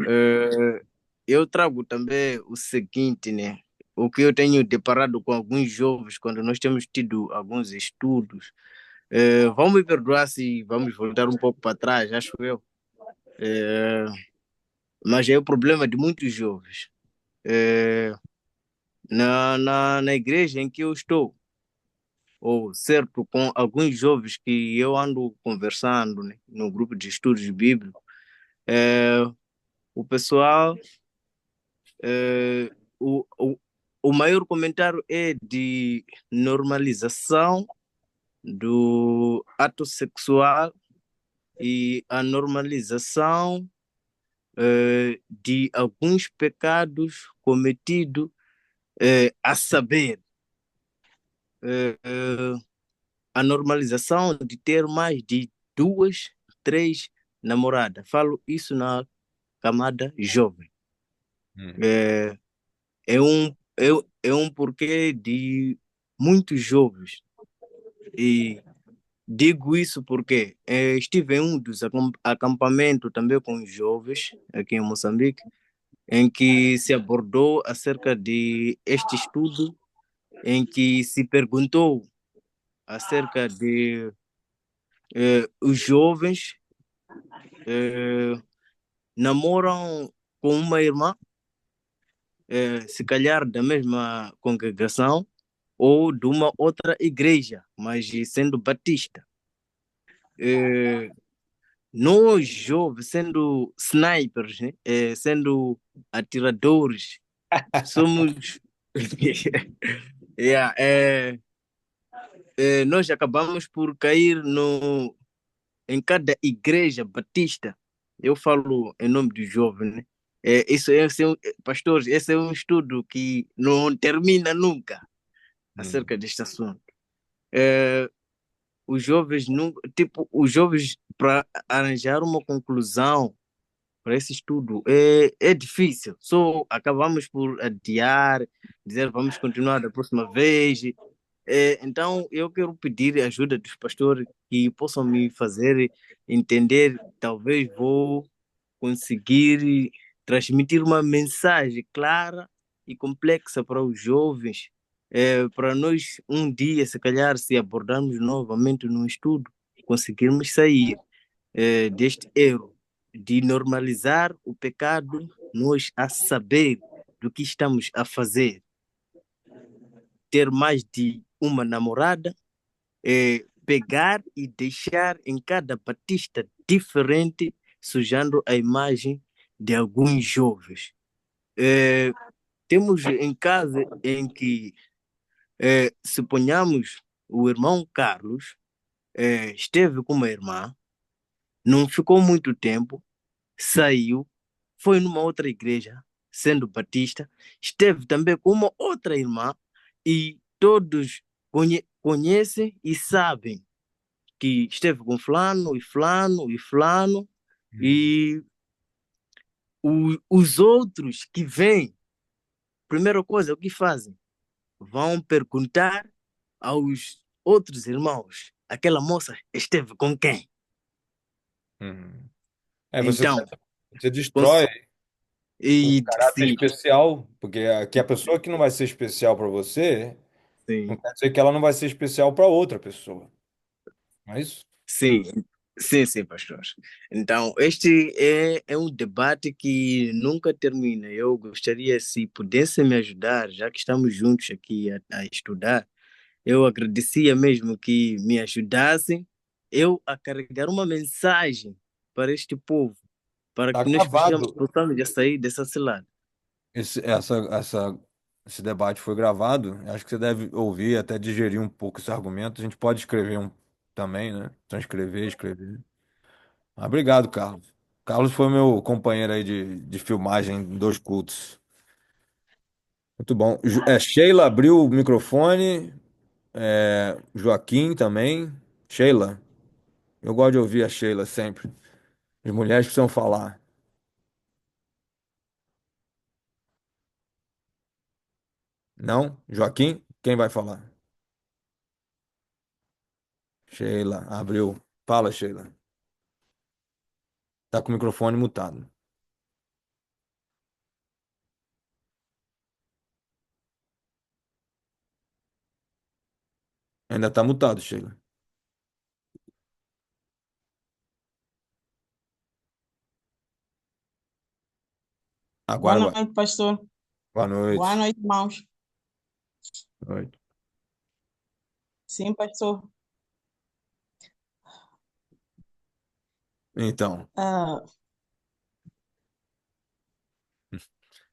Speaker 6: eh, eu trago também o seguinte, né? O que eu tenho deparado com alguns jovens quando nós temos tido alguns estudos. Vão me perdoar se vamos voltar um pouco para trás, acho eu. Eh, mas é o problema de muitos jovens. Eh, na igreja em que eu estou, ou certo, com alguns jovens que eu ando conversando, né, no grupo de estudos bíblicos, é, o pessoal, é, o maior comentário é de normalização do ato sexual e a normalização de alguns pecados cometidos, a saber, eh, eh, a normalização de ter mais de duas, três namoradas. Falo isso na camada jovem.
Speaker 1: hum.
Speaker 6: É, é um porquê de muitos jovens. E digo isso porque estive em um dos acampamentos também com jovens aqui em Moçambique, em que se abordou acerca de este estudo, em que se perguntou acerca de os jovens eh, namoram com uma irmã, se calhar da mesma congregação ou de uma outra igreja, mas sendo batista. Eh, Nós, jovens, sendo snipers, né? Sendo atiradores, somos. Yeah, nós acabamos por cair em cada igreja batista. Eu falo em nome do jovem, né? Esse é pastores, esse é um estudo que não termina nunca
Speaker 1: Hum.
Speaker 6: acerca deste assunto. É, os jovens, tipo, os jovens para arranjar uma conclusão para esse estudo é difícil. Só acabamos por adiar, dizer vamos continuar da próxima vez. Então, eu quero pedir a ajuda dos pastores que possam me fazer entender. Talvez vou conseguir transmitir uma mensagem clara e complexa para os jovens, para nós um dia, se calhar, se abordarmos novamente no estudo, conseguirmos sair deste erro de normalizar o pecado, nós a saber do que estamos a fazer, ter mais de uma namorada, pegar e deixar em cada batista diferente, sujando a imagem de alguns jovens. Eh, Temos em casa em que, suponhamos, o irmão Carlos esteve com uma irmã, não ficou muito tempo, saiu, foi numa outra igreja, sendo batista, esteve também com uma outra irmã e todos conhecem e sabem que esteve com fulano e fulano e fulano
Speaker 1: Hum.
Speaker 6: e os outros que vêm, primeira coisa, o que fazem? Vão perguntar aos outros irmãos, aquela moça esteve com quem?
Speaker 1: Hum. É,
Speaker 6: Então,
Speaker 1: você destrói
Speaker 6: cons-
Speaker 1: o
Speaker 6: e
Speaker 1: caráter
Speaker 6: sim,
Speaker 1: especial, porque a pessoa que não vai ser especial para você,
Speaker 6: sim,
Speaker 1: Não quer dizer que ela não vai ser especial para outra pessoa. Não é isso?
Speaker 6: sim, sim, pastor. Então, este é um debate que nunca termina. Eu gostaria, se pudesse me ajudar, já que estamos juntos aqui a estudar, eu agradecia mesmo que me ajudassem eu a carregar uma mensagem para este povo, para
Speaker 1: Tá
Speaker 6: que nós
Speaker 1: gravado.
Speaker 6: possamos já sair dessa cilada.
Speaker 1: Esse debate foi gravado. Acho que você deve ouvir, até digerir um pouco esse argumento. A gente pode escrever um também, né? Transcrever, escrever. Ah, obrigado, Carlos. Carlos foi meu companheiro aí de filmagem em dois cultos. Muito bom. Sheila abriu o microfone. Joaquim também. Sheila. Eu gosto de ouvir a Sheila sempre. As mulheres precisam falar. Não? Joaquim? Quem vai falar? Sheila, abriu. Fala, Sheila. Tá com o microfone mutado. Ainda tá mutado, Sheila.
Speaker 7: Boa
Speaker 1: Agora vai.
Speaker 7: noite, pastor.
Speaker 1: Boa
Speaker 7: Boa
Speaker 1: noite.
Speaker 7: noite, irmãos.
Speaker 1: Boa noite.
Speaker 7: Sim, pastor.
Speaker 1: Então,
Speaker 7: Ah,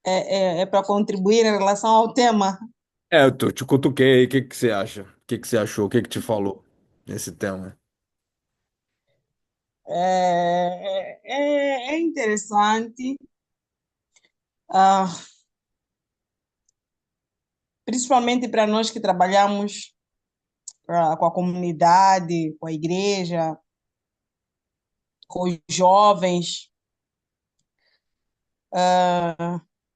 Speaker 7: é para contribuir em relação ao tema.
Speaker 1: eu te cutuquei aí. O que que você acha? O que que você achou? O que que te falou nesse tema?
Speaker 7: É interessante, ah, principalmente para nós que trabalhamos com a comunidade, com a igreja, com os jovens.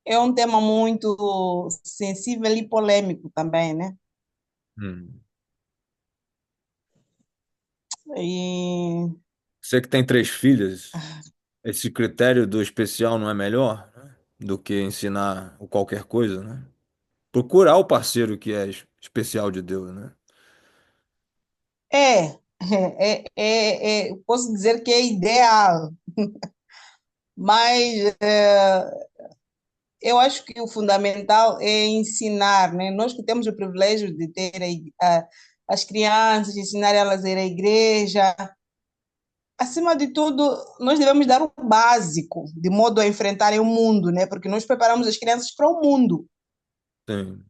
Speaker 7: É um tema muito sensível e polêmico também, né?
Speaker 1: Hum.
Speaker 7: E
Speaker 1: Você que tem três filhas, esse critério do especial não é melhor, né, do que ensinar o qualquer coisa, né? Procurar o parceiro que é especial de Deus, né?
Speaker 7: posso dizer que é ideal, mas eu acho que o fundamental é ensinar, né? Nós que temos o privilégio de ter as crianças, ensinar elas a ir à igreja. Acima de tudo, nós devemos dar o básico, de modo a enfrentarem o mundo, né? Porque nós preparamos as crianças para o mundo.
Speaker 1: Sim.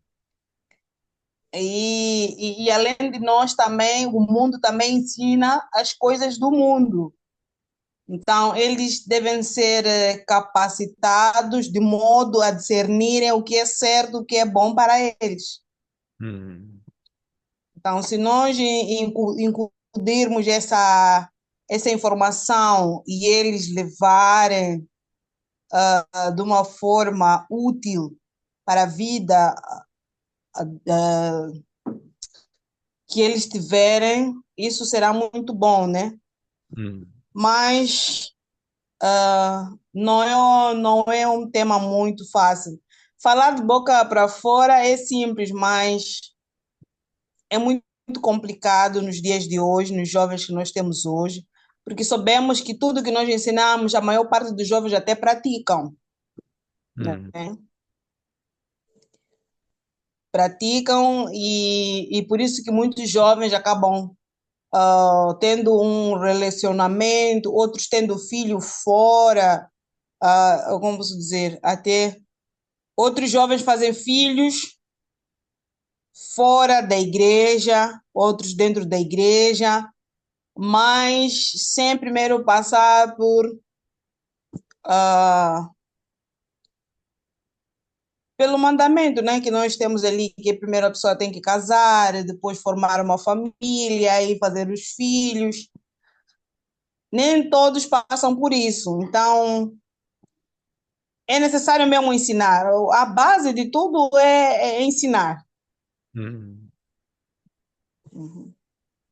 Speaker 7: E além de nós também, o mundo também ensina as coisas do mundo. Então, eles devem ser capacitados de modo a discernirem o que é certo, o que é bom para eles.
Speaker 1: Hum.
Speaker 7: Então, se nós incutirmos essa informação e eles levarem de uma forma útil para a vida que eles tiverem, isso será muito bom, né?
Speaker 1: Hum.
Speaker 7: Mas não é um tema muito fácil. Falar de boca para fora é simples, mas é muito complicado nos dias de hoje, nos jovens que nós temos hoje, porque sabemos que tudo que nós ensinamos, a maior parte dos jovens até praticam, né?
Speaker 1: Hum.
Speaker 7: Praticam e por isso que muitos jovens acabam tendo um relacionamento, outros tendo filho fora, como posso dizer, até outros jovens fazem filhos fora da igreja, outros dentro da igreja, mas sem primeiro passar ah, pelo mandamento, né, que nós temos ali, que primeiro a pessoa tem que casar, depois formar uma família e fazer os filhos. Nem todos passam por isso. Então, é necessário mesmo ensinar. A base de tudo é ensinar.
Speaker 1: Hum.
Speaker 7: Uhum.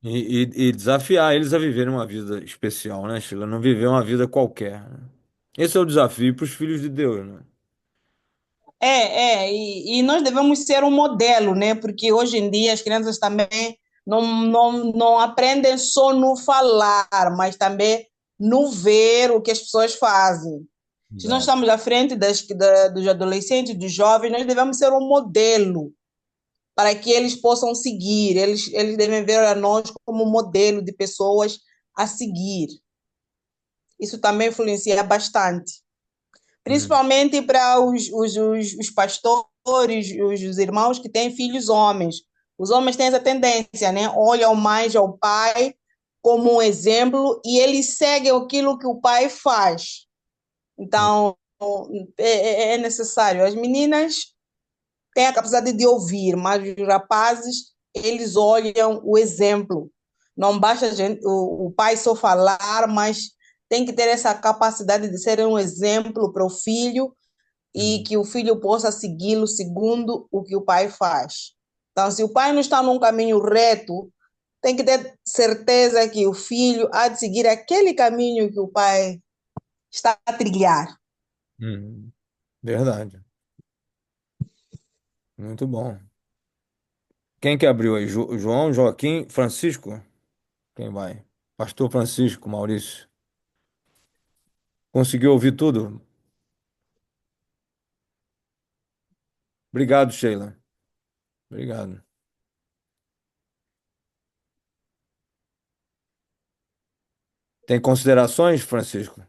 Speaker 1: E desafiar eles a viverem uma vida especial, né, Sheila? Não viver uma vida qualquer, né? Esse é o desafio para os filhos de Deus, né?
Speaker 7: e nós devemos ser um modelo, né? Porque hoje em dia as crianças também não aprendem só no falar, mas também no ver o que as pessoas fazem. Se nós
Speaker 1: Exato.
Speaker 7: estamos à frente dos adolescentes, dos jovens, nós devemos ser um modelo para que eles possam seguir. Eles devem ver a nós como modelo de pessoas a seguir. Isso também influencia bastante.
Speaker 1: Hum.
Speaker 7: Principalmente para os pastores, os irmãos que têm filhos homens. Os homens têm essa tendência, né? Olham mais ao pai como um exemplo e eles seguem aquilo que o pai faz.
Speaker 1: Hum.
Speaker 7: Então, é necessário. As meninas têm a capacidade de ouvir, mas os rapazes, eles olham o exemplo. Não basta o pai só falar, mas tem que ter essa capacidade de ser um exemplo para o filho e
Speaker 1: Hum.
Speaker 7: que o filho possa segui-lo segundo o que o pai faz. Então, se o pai não está num caminho reto, tem que ter certeza que o filho há de seguir aquele caminho que o pai está a trilhar.
Speaker 1: Hum. Verdade. Muito bom. Quem que abriu aí? João, Joaquim, Francisco? Quem vai? Pastor Francisco, Maurício. Conseguiu ouvir tudo? Obrigado, Sheila. Obrigado. Tem considerações, Francisco?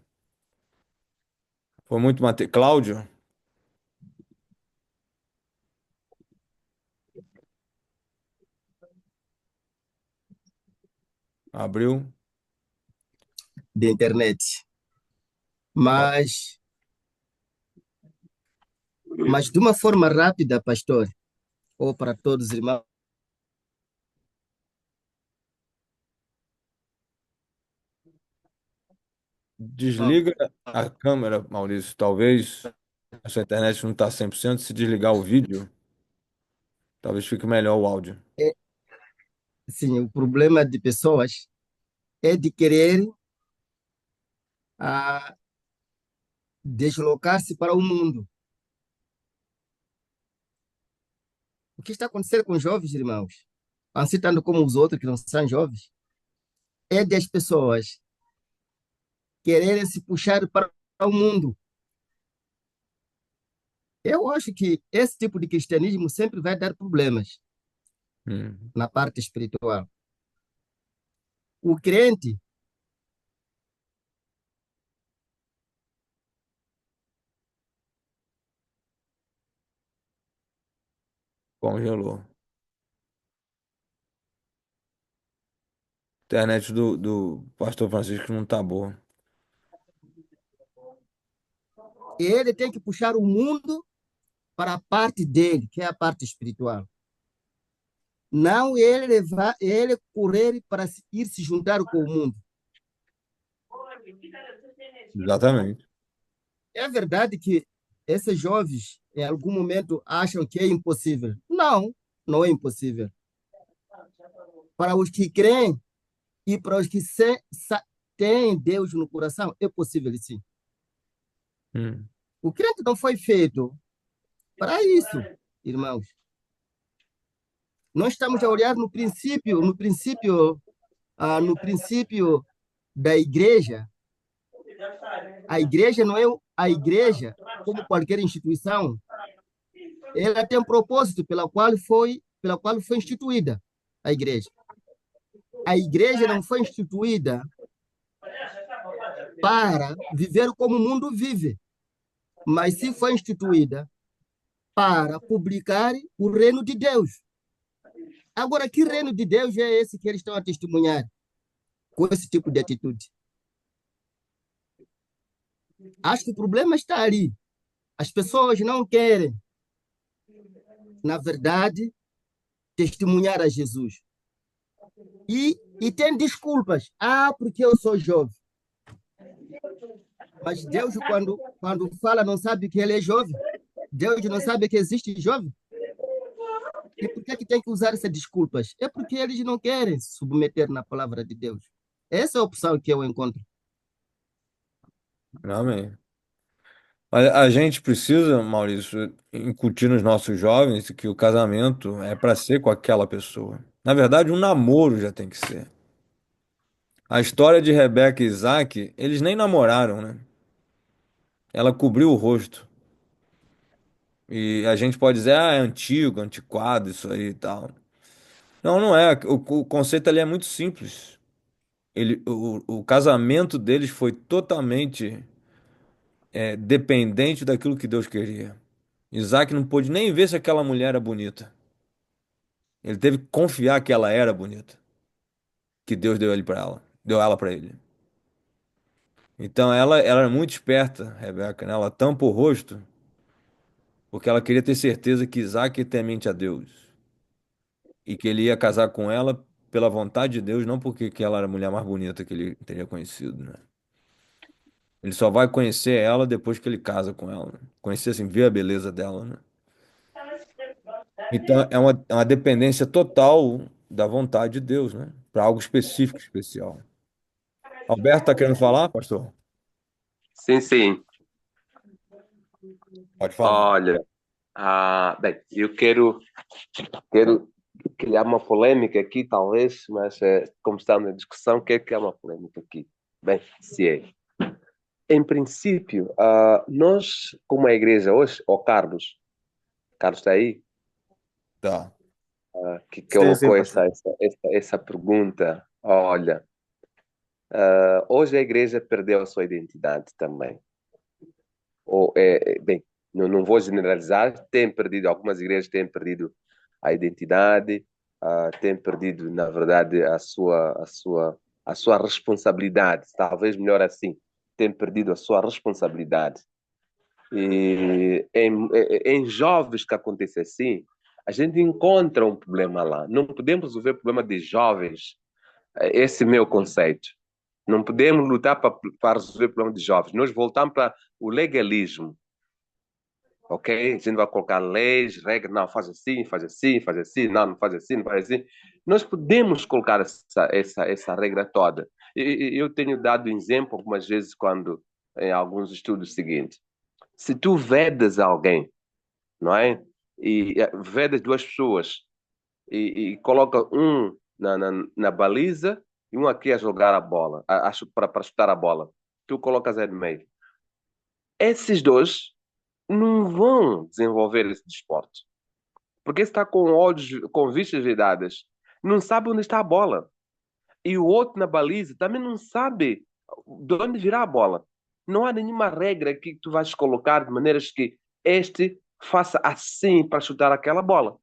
Speaker 1: Foi muito mate... Cláudio, abriu.
Speaker 2: de internet.
Speaker 1: Ó,
Speaker 2: Mas de uma forma rápida, pastor, ou para todos os irmãos,
Speaker 1: desliga a câmera, Maurício. Talvez a sua internet não está 100%. Se desligar o vídeo, talvez fique melhor o áudio.
Speaker 2: é, sim, o problema de pessoas é de querer ah, deslocar-se para o mundo. O que está acontecendo com os jovens, irmãos? Assim tanto como os outros que não são jovens, é de as pessoas quererem se puxar para o mundo. Eu acho que esse tipo de cristianismo sempre vai dar problemas
Speaker 1: Hum.
Speaker 2: na parte espiritual. O crente,
Speaker 1: Congelou. A internet do pastor Francisco não tá boa.
Speaker 2: ele tem que puxar o mundo para a parte dele, que é a parte espiritual. Não ele levar, ele correr para ir se juntar com o mundo.
Speaker 1: Exatamente.
Speaker 2: É verdade que esses jovens, em algum momento, acham que é impossível. Não, não é impossível. Para os que creem e para os que têm Deus no coração, é possível sim.
Speaker 1: Hum.
Speaker 2: O crente não foi feito para isso, irmãos. Nós estamos a olhar no princípio da igreja. A igreja não é a igreja como qualquer instituição. Ela tem um propósito pela qual foi instituída a igreja. A igreja não foi instituída para viver como o mundo vive, mas sim foi instituída para publicar o reino de Deus. Agora, que reino de Deus é esse que eles estão a testemunhar com esse tipo de atitude? Acho que o problema está ali. As pessoas não querem, na verdade, testemunhar a Jesus. E tem desculpas. Ah, porque eu sou jovem. Mas Deus, quando fala, não sabe que ele é jovem. Deus não sabe que existe jovem. E por que tem que usar essas desculpas? É porque eles não querem se submeter na palavra de Deus. Essa é a opção que eu encontro.
Speaker 1: Amém. A gente precisa, Maurício, incutir nos nossos jovens que o casamento é para ser com aquela pessoa. Na verdade, um namoro já tem que ser. A história de Rebeca e Isaac, eles nem namoraram, né? Ela cobriu o rosto. E a gente pode dizer, ah, é antigo, antiquado, isso aí e tal. Não, não é. O conceito ali é muito simples. O casamento deles foi totalmente dependente daquilo que Deus queria. Isaac não pôde nem ver se aquela mulher era bonita. Ele teve que confiar que ela era bonita, que Deus deu ele para ela, deu ela para ele. Então ela era muito esperta, Rebeca, né? Ela tampa o rosto porque ela queria ter certeza que Isaac é temente a Deus e que ele ia casar com ela pela vontade de Deus, não porque que ela era a mulher mais bonita que ele teria conhecido, né? Ele só vai conhecer ela depois que ele casa com ela, né? Conhecer assim, ver a beleza dela, né? Então é uma dependência total da vontade de Deus, né? Para algo específico, especial. Alberto está querendo falar, pastor?
Speaker 5: Sim, sim.
Speaker 1: Pode falar.
Speaker 5: Olha, bem, eu quero criar uma polêmica aqui, talvez, mas como está na discussão, quero criar uma polêmica aqui. Bem, se é. Em princípio, nós, como a igreja hoje, Carlos está aí,
Speaker 1: Tá.
Speaker 5: que
Speaker 6: Sim, sim,
Speaker 5: colocou
Speaker 6: pastor.
Speaker 5: essa pergunta. Olha, hoje a igreja perdeu a sua identidade também. Bem, não vou generalizar, algumas igrejas têm perdido a identidade, têm perdido, na verdade, a sua responsabilidade, talvez melhor assim, têm perdido a sua responsabilidade. E em jovens que acontece assim, a gente encontra um problema lá. Não podemos resolver o problema de jovens, esse é o meu conceito. Não podemos lutar para resolver o problema de jovens. Nós voltamos para o legalismo. Ok? A gente vai colocar leis, regras, não, faz assim, faz assim, faz assim, não faz assim, não faz assim. Nós podemos colocar essa regra toda. Eu tenho dado exemplo algumas vezes em alguns estudos seguintes. Se tu vedas alguém, não é? E vedas duas pessoas e coloca um na baliza e um aqui a jogar a bola, para chutar a bola. Tu colocas aí no meio. Esses dois não vão desenvolver esse desporto. Porque está com olhos, com vistas vedadas, não sabe onde está a bola. E o outro na baliza também não sabe de onde virá a bola. Não há nenhuma regra que tu vais colocar de maneiras que este faça assim para chutar aquela bola.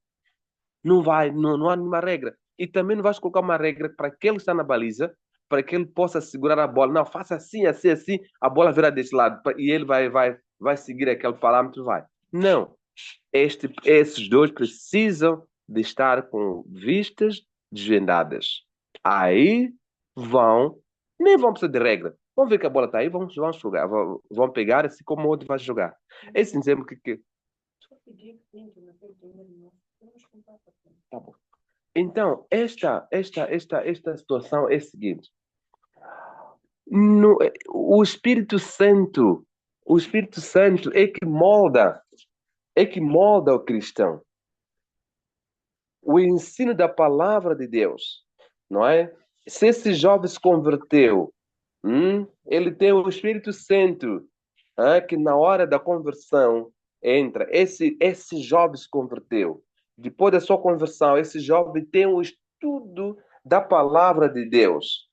Speaker 5: Não vai, não há nenhuma regra. E também não vais colocar uma regra para aquele que está na baliza, para que ele possa segurar a bola. Não, faça assim, assim, assim, a bola virá deste lado. E ele vai seguir aquele parâmetro, vai. Não. Esses dois precisam de estar com vistas desvendadas. Aí nem vão precisar de regra. Vão ver que a bola está aí, vão jogar. Vão pegar assim como o outro vai jogar. Esse exemplo que. Tá bom. Então, esta situação é a seguinte. O Espírito Santo, é que molda o cristão. O ensino da palavra de Deus, não é? Se esse jovem se converteu, ele tem o Espírito Santo, que na hora da conversão entra. Esse jovem se converteu. Depois da sua conversão, esse jovem tem o estudo da palavra de Deus.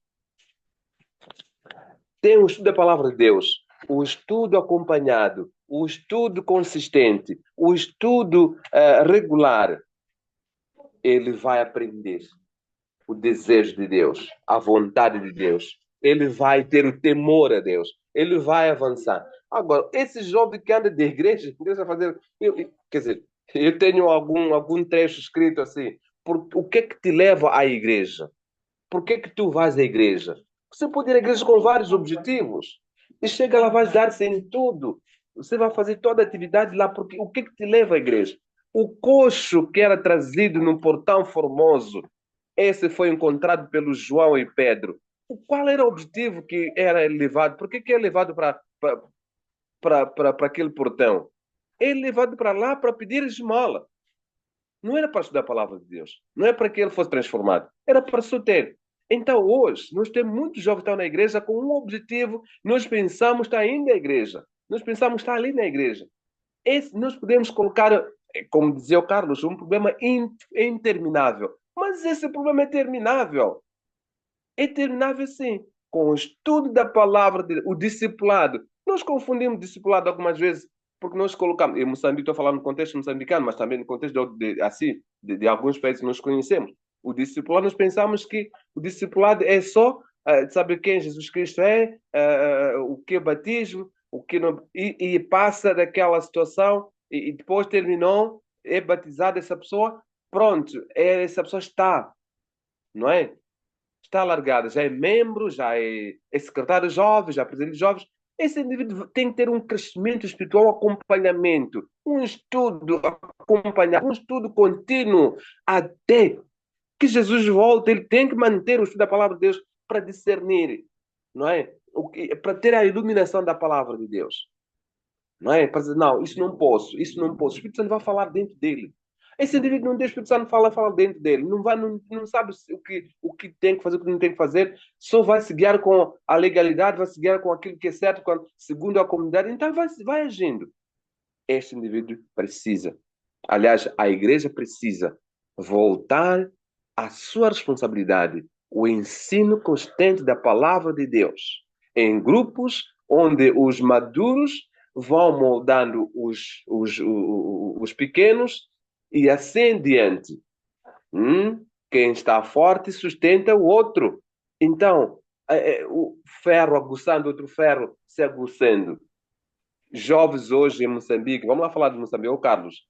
Speaker 5: Tem o estudo da palavra de Deus, o estudo acompanhado, o estudo consistente, o estudo regular. Ele vai aprender o desejo de Deus, a vontade de Deus. Ele vai ter o temor a Deus. Ele vai avançar. Agora, esse jovem que anda de igreja, Deus vai fazer. Quer dizer, eu tenho algum trecho escrito assim. O que é que te leva à igreja? Por que é que tu vais à igreja? Você pode ir à igreja com vários objetivos. E chega lá, vai dar-se em tudo. Você vai fazer toda a atividade lá, porque o que é que te leva à igreja? O coxo que era trazido num portão formoso, esse foi encontrado pelos João e Pedro. Qual era o objetivo que era levado? Por que é levado para aquele portão. Ele levado para lá para pedir esmola. Não era para estudar a palavra de Deus. Não é para que ele fosse transformado. Era para só ter. Então, hoje, nós temos muitos jovens que estão na igreja com um objetivo. Nós pensamos estar indo na igreja. Nós pensamos estar ali na igreja. Nós podemos colocar, como dizia o Carlos, um problema interminável. Mas esse problema é terminável. É terminável, sim. Com o estudo da palavra, o discipulado. Nós confundimos discipulado algumas vezes, porque nós colocamos, em Moçambique, estou falando no contexto moçambicano, mas também no contexto assim, de alguns países que nós conhecemos. O discipulado, nós pensamos que o discipulado é só saber quem Jesus Cristo é, o que é batismo, o que não, e passa daquela situação, e depois terminou, é batizada essa pessoa, pronto, essa pessoa está, não é? Está alargada, já é membro, é secretário de jovens, já é presidente de jovens. Esse indivíduo tem que ter um crescimento espiritual, um acompanhamento, um estudo acompanhado, um estudo contínuo, até que Jesus volte. Ele tem que manter o estudo da palavra de Deus para discernir, não é? Para ter a iluminação da palavra de Deus. Não é? Para dizer, não, isso não posso, isso não posso. O Espírito Santo vai falar dentro dele. Esse indivíduo não tem o Espírito Santo fala dentro dele. Não sabe o que tem que fazer, o que não tem que fazer. Só vai se guiar com a legalidade, vai se guiar com aquilo que é certo, segundo a comunidade. Então vai agindo. Este indivíduo precisa. Aliás, a igreja precisa voltar à sua responsabilidade. O ensino constante da palavra de Deus. Em grupos onde os maduros vão moldando os pequenos e assim diante. Quem está forte sustenta o outro. Então, o ferro aguçando outro ferro se aguçando. Jovens hoje em Moçambique, vamos lá falar de Moçambique, ô Carlos,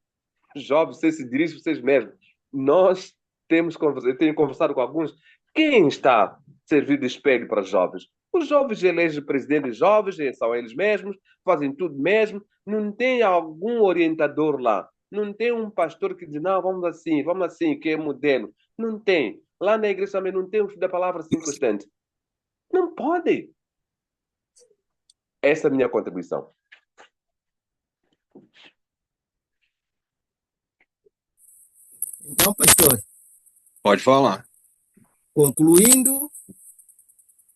Speaker 5: jovens, vocês se dirigem vocês mesmos. Nós eu tenho conversado com alguns, quem está a servir de espelho para os jovens? Os jovens elegem presidentes jovens, são eles mesmos, fazem tudo mesmo, não tem algum orientador lá, não tem um pastor que diz, não, vamos assim, que é modelo. Não tem. Lá na igreja também não tem o estudo da palavra assim constante. Não pode. Essa é a minha contribuição.
Speaker 2: Então, pastor,
Speaker 1: Pode falar.
Speaker 2: concluindo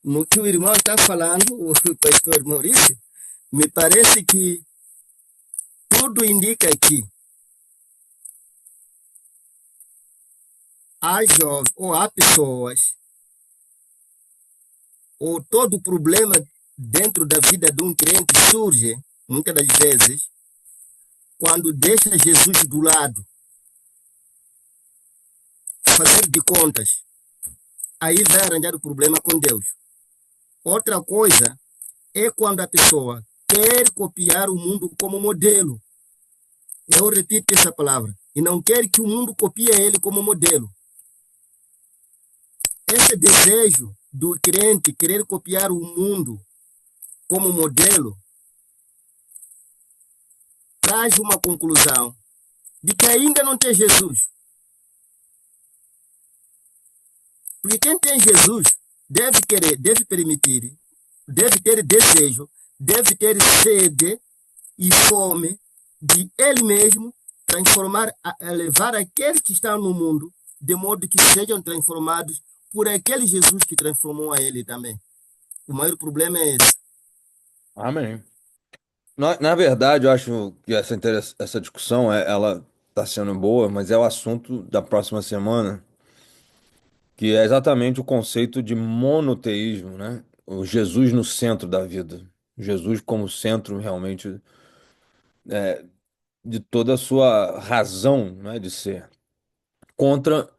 Speaker 2: no que o irmão está falando, o pastor Maurício, me parece que tudo indica que há jovens ou há pessoas, ou todo problema dentro da vida de um crente surge, muitas das vezes, quando deixa Jesus do lado, fazer de contas, aí vai arranjar o problema com Deus. Outra coisa é quando a pessoa quer copiar o mundo como modelo. Eu repito essa palavra. E não quer que o mundo copie ele como modelo. Esse desejo do crente querer copiar o mundo como modelo traz uma conclusão de que ainda não tem Jesus. Porque quem tem Jesus deve querer, deve permitir, deve ter desejo, deve ter sede e fome de ele mesmo transformar, levar aqueles que estão no mundo, de modo que sejam transformados por aquele Jesus que transformou a ele também. O maior problema é esse.
Speaker 1: Amém. Na verdade, eu acho que essa discussão ela está sendo boa, mas é o assunto da próxima semana, que é exatamente o conceito de monoteísmo, né? O Jesus no centro da vida. Jesus como centro realmente de toda a sua razão, né, de ser, contra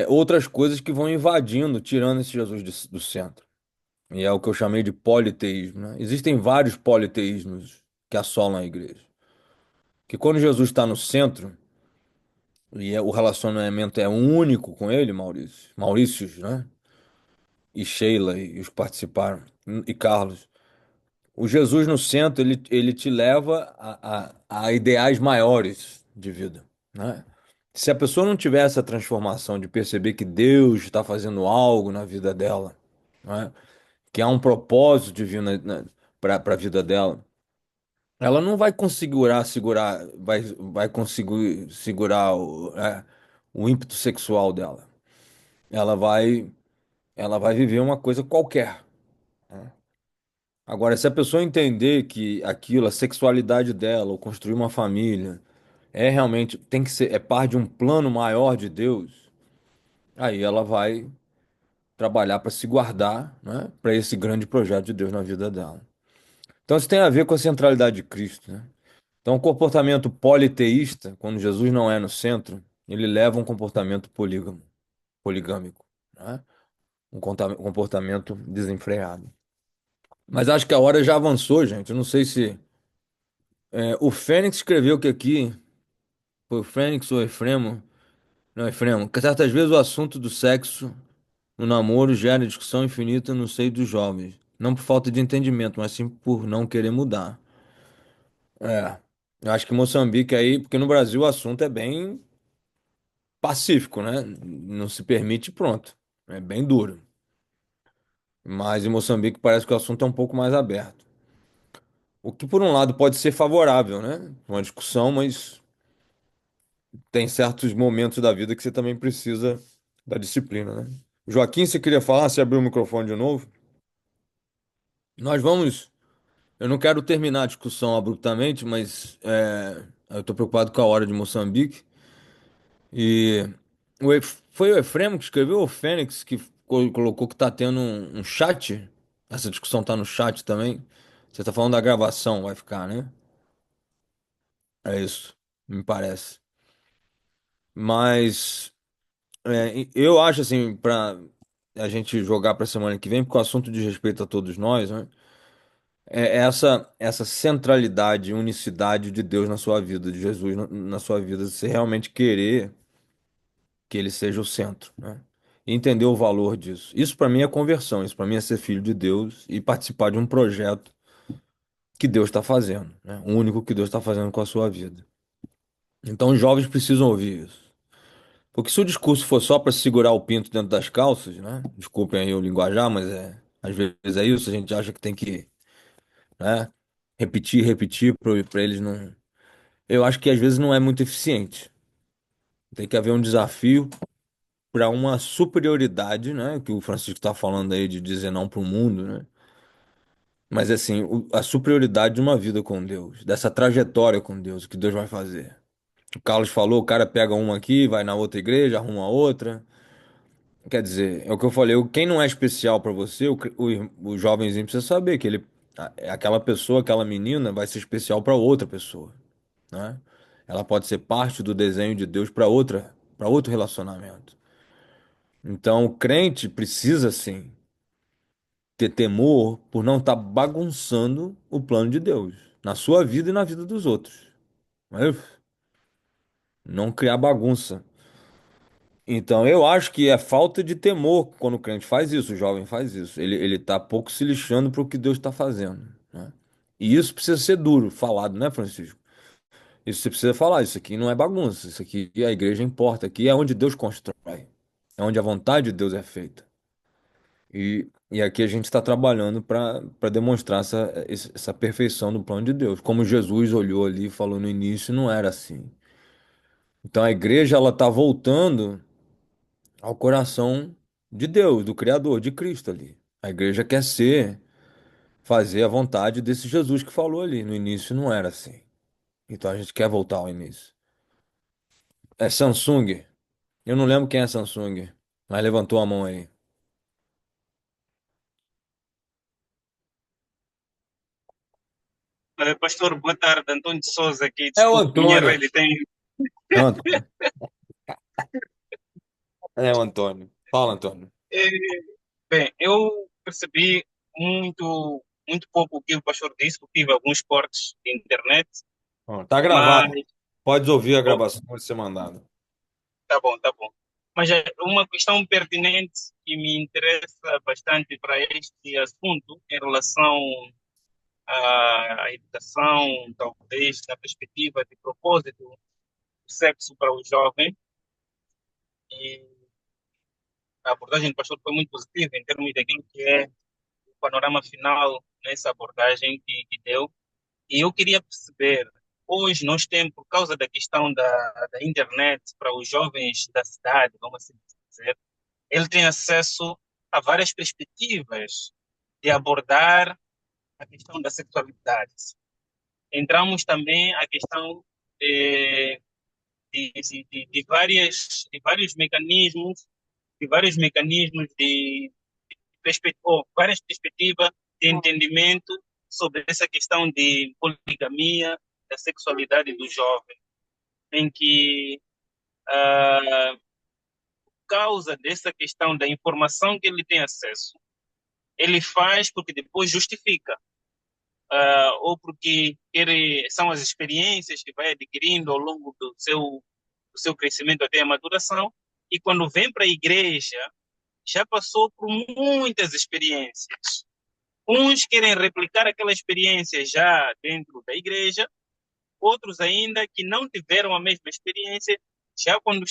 Speaker 1: outras coisas que vão invadindo, tirando esse Jesus do centro. E é o que eu chamei de politeísmo, né? Existem vários politeísmos que assolam a igreja. Que quando Jesus está no centro, o relacionamento é único com ele, Maurícios, né? E Sheila e os que participaram, e Carlos. O Jesus no centro, ele te leva a ideais maiores de vida, né? Se a pessoa não tiver essa transformação de perceber que Deus está fazendo algo na vida dela, né? Que há um propósito divino para a vida dela, ela não vai conseguir vai conseguir segurar o ímpeto sexual dela. Ela vai, ela vai viver uma coisa qualquer. Agora, se a pessoa entender que aquilo, a sexualidade dela, ou construir uma família, é realmente, tem que ser, é parte de um plano maior de Deus, aí ela vai trabalhar para se guardar, né, para esse grande projeto de Deus na vida dela. Então, isso tem a ver com a centralidade de Cristo, né? Então, o comportamento politeísta, quando Jesus não é no centro, ele leva a um comportamento poligâmico, né? Comportamento desenfreado. Mas acho que a hora já avançou, gente. Eu não sei se o Fênix escreveu que aqui foi o Fênix ou o Efremo, não, Efremo, que certas vezes o assunto do sexo no namoro gera discussão infinita no seio dos jovens, não por falta de entendimento, mas sim por não querer mudar. É, eu acho que Moçambique aí, porque no Brasil o assunto é bem pacífico, né? Não se permite, pronto. É bem duro. Mas em Moçambique parece que o assunto é um pouco mais aberto. O que, por um lado, pode ser favorável, né? Uma discussão, mas tem certos momentos da vida que você também precisa da disciplina, né? Joaquim, você queria falar? Você abriu o microfone de novo? Nós vamos. Eu não quero terminar a discussão abruptamente, mas eu estou preocupado com a hora de Moçambique. E foi o Efremo que escreveu, ou o Fênix, que colocou que tá tendo um chat. Essa discussão tá no chat também. Você tá falando da gravação, vai ficar, né? É isso, me parece. Mas eu acho assim, pra a gente jogar pra semana que vem, porque o assunto diz respeito a todos nós, né? É essa centralidade, unicidade de Deus na sua vida, de Jesus na sua vida, você realmente querer que ele seja o centro, né? E entender o valor disso. Isso para mim é conversão, isso para mim é ser filho de Deus e participar de um projeto que Deus está fazendo, né? O único que Deus está fazendo com a sua vida. Então os jovens precisam ouvir isso. Porque se o discurso for só para segurar o pinto dentro das calças, né? Desculpem aí o linguajar, mas às vezes é isso, a gente acha que tem que, né, repetir, repetir para eles não. Eu acho que às vezes não é muito eficiente. Tem que haver um desafio para uma superioridade, né? Que o Francisco está falando aí de dizer não para o mundo, né? Mas assim, a superioridade de uma vida com Deus, dessa trajetória com Deus, o que Deus vai fazer. O Carlos falou, o cara pega uma aqui, vai na outra igreja, arruma outra. Quer dizer, é o que eu falei, quem não é especial para você, o jovenzinho precisa saber que aquela pessoa, aquela menina vai ser especial para outra pessoa, né? Ela pode ser parte do desenho de Deus para outro relacionamento. Então, o crente precisa sim ter temor por não estar bagunçando o plano de Deus na sua vida e na vida dos outros. Né? Não criar bagunça. Então, eu acho que é falta de temor quando o crente faz isso, o jovem faz isso. Ele tá pouco se lixando para o que Deus está fazendo, né? E isso precisa ser duro, falado, né, Francisco? Isso você precisa falar. Isso aqui não é bagunça. Isso aqui a igreja importa. Aqui é onde Deus constrói. É onde a vontade de Deus é feita. E aqui a gente está trabalhando para demonstrar essa perfeição do plano de Deus. Como Jesus olhou ali e falou no início, não era assim. Então a igreja ela está voltando ao coração de Deus, do Criador, de Cristo ali. A igreja quer fazer a vontade desse Jesus que falou ali. No início não era assim. Então a gente quer voltar ao início. É Samsung. Eu não lembro quem é Samsung, mas levantou a mão aí.
Speaker 8: Pastor, boa tarde. Antônio de Souza aqui.
Speaker 1: É o
Speaker 8: Desculpe, minha
Speaker 1: Antônio.
Speaker 8: rede tem.
Speaker 1: É o Antônio. É o Antônio. Fala, Antônio.
Speaker 8: Eh, Bem, eu percebi muito pouco o que o pastor disse, porque tive alguns cortes de internet,
Speaker 1: Ó, tá gravado.
Speaker 8: mas
Speaker 1: Pode ouvir a
Speaker 8: oh,
Speaker 1: gravação, pode ser mandado.
Speaker 8: tá bom, tá bom. Mas é uma questão pertinente que me interessa bastante para este assunto, em relação à educação, talvez, na perspectiva de propósito do sexo para o jovem. E a abordagem do pastor foi muito positiva em termos daquilo que é o panorama final nessa abordagem que deu. E eu queria perceber, hoje nós temos, por causa da questão da internet, para os jovens da cidade, vamos assim dizer, ele tem acesso a várias perspectivas de abordar a questão da sexualidade. Entramos também a questão eh, de vários mecanismos, ou várias perspectivas de entendimento sobre essa questão de poligamia, da sexualidade do jovem, em que, por causa dessa questão da informação que ele tem acesso, ele faz porque depois justifica, ou porque são as experiências que vai adquirindo ao longo do seu crescimento até a maturação, e quando vem para a igreja, já passou por muitas experiências. Uns querem replicar aquela experiência já dentro da igreja, outros ainda que não tiveram a mesma experiência, já quando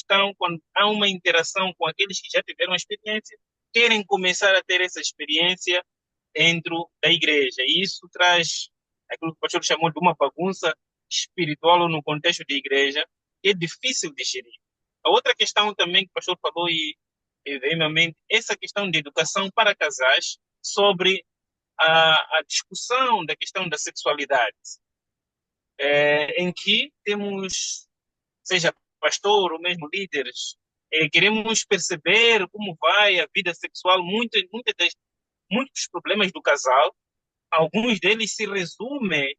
Speaker 8: há uma interação com aqueles que já tiveram a experiência, querem começar a ter essa experiência dentro da igreja. E isso traz aquilo que o pastor chamou de uma bagunça espiritual no contexto de igreja, que é difícil de gerir. A outra questão também que o pastor falou e veio à minha mente, essa questão de educação para casais sobre a discussão da questão da sexualidade, em que temos, seja pastor ou mesmo líderes, queremos perceber como vai a vida sexual, muitos problemas do casal, alguns deles se resumem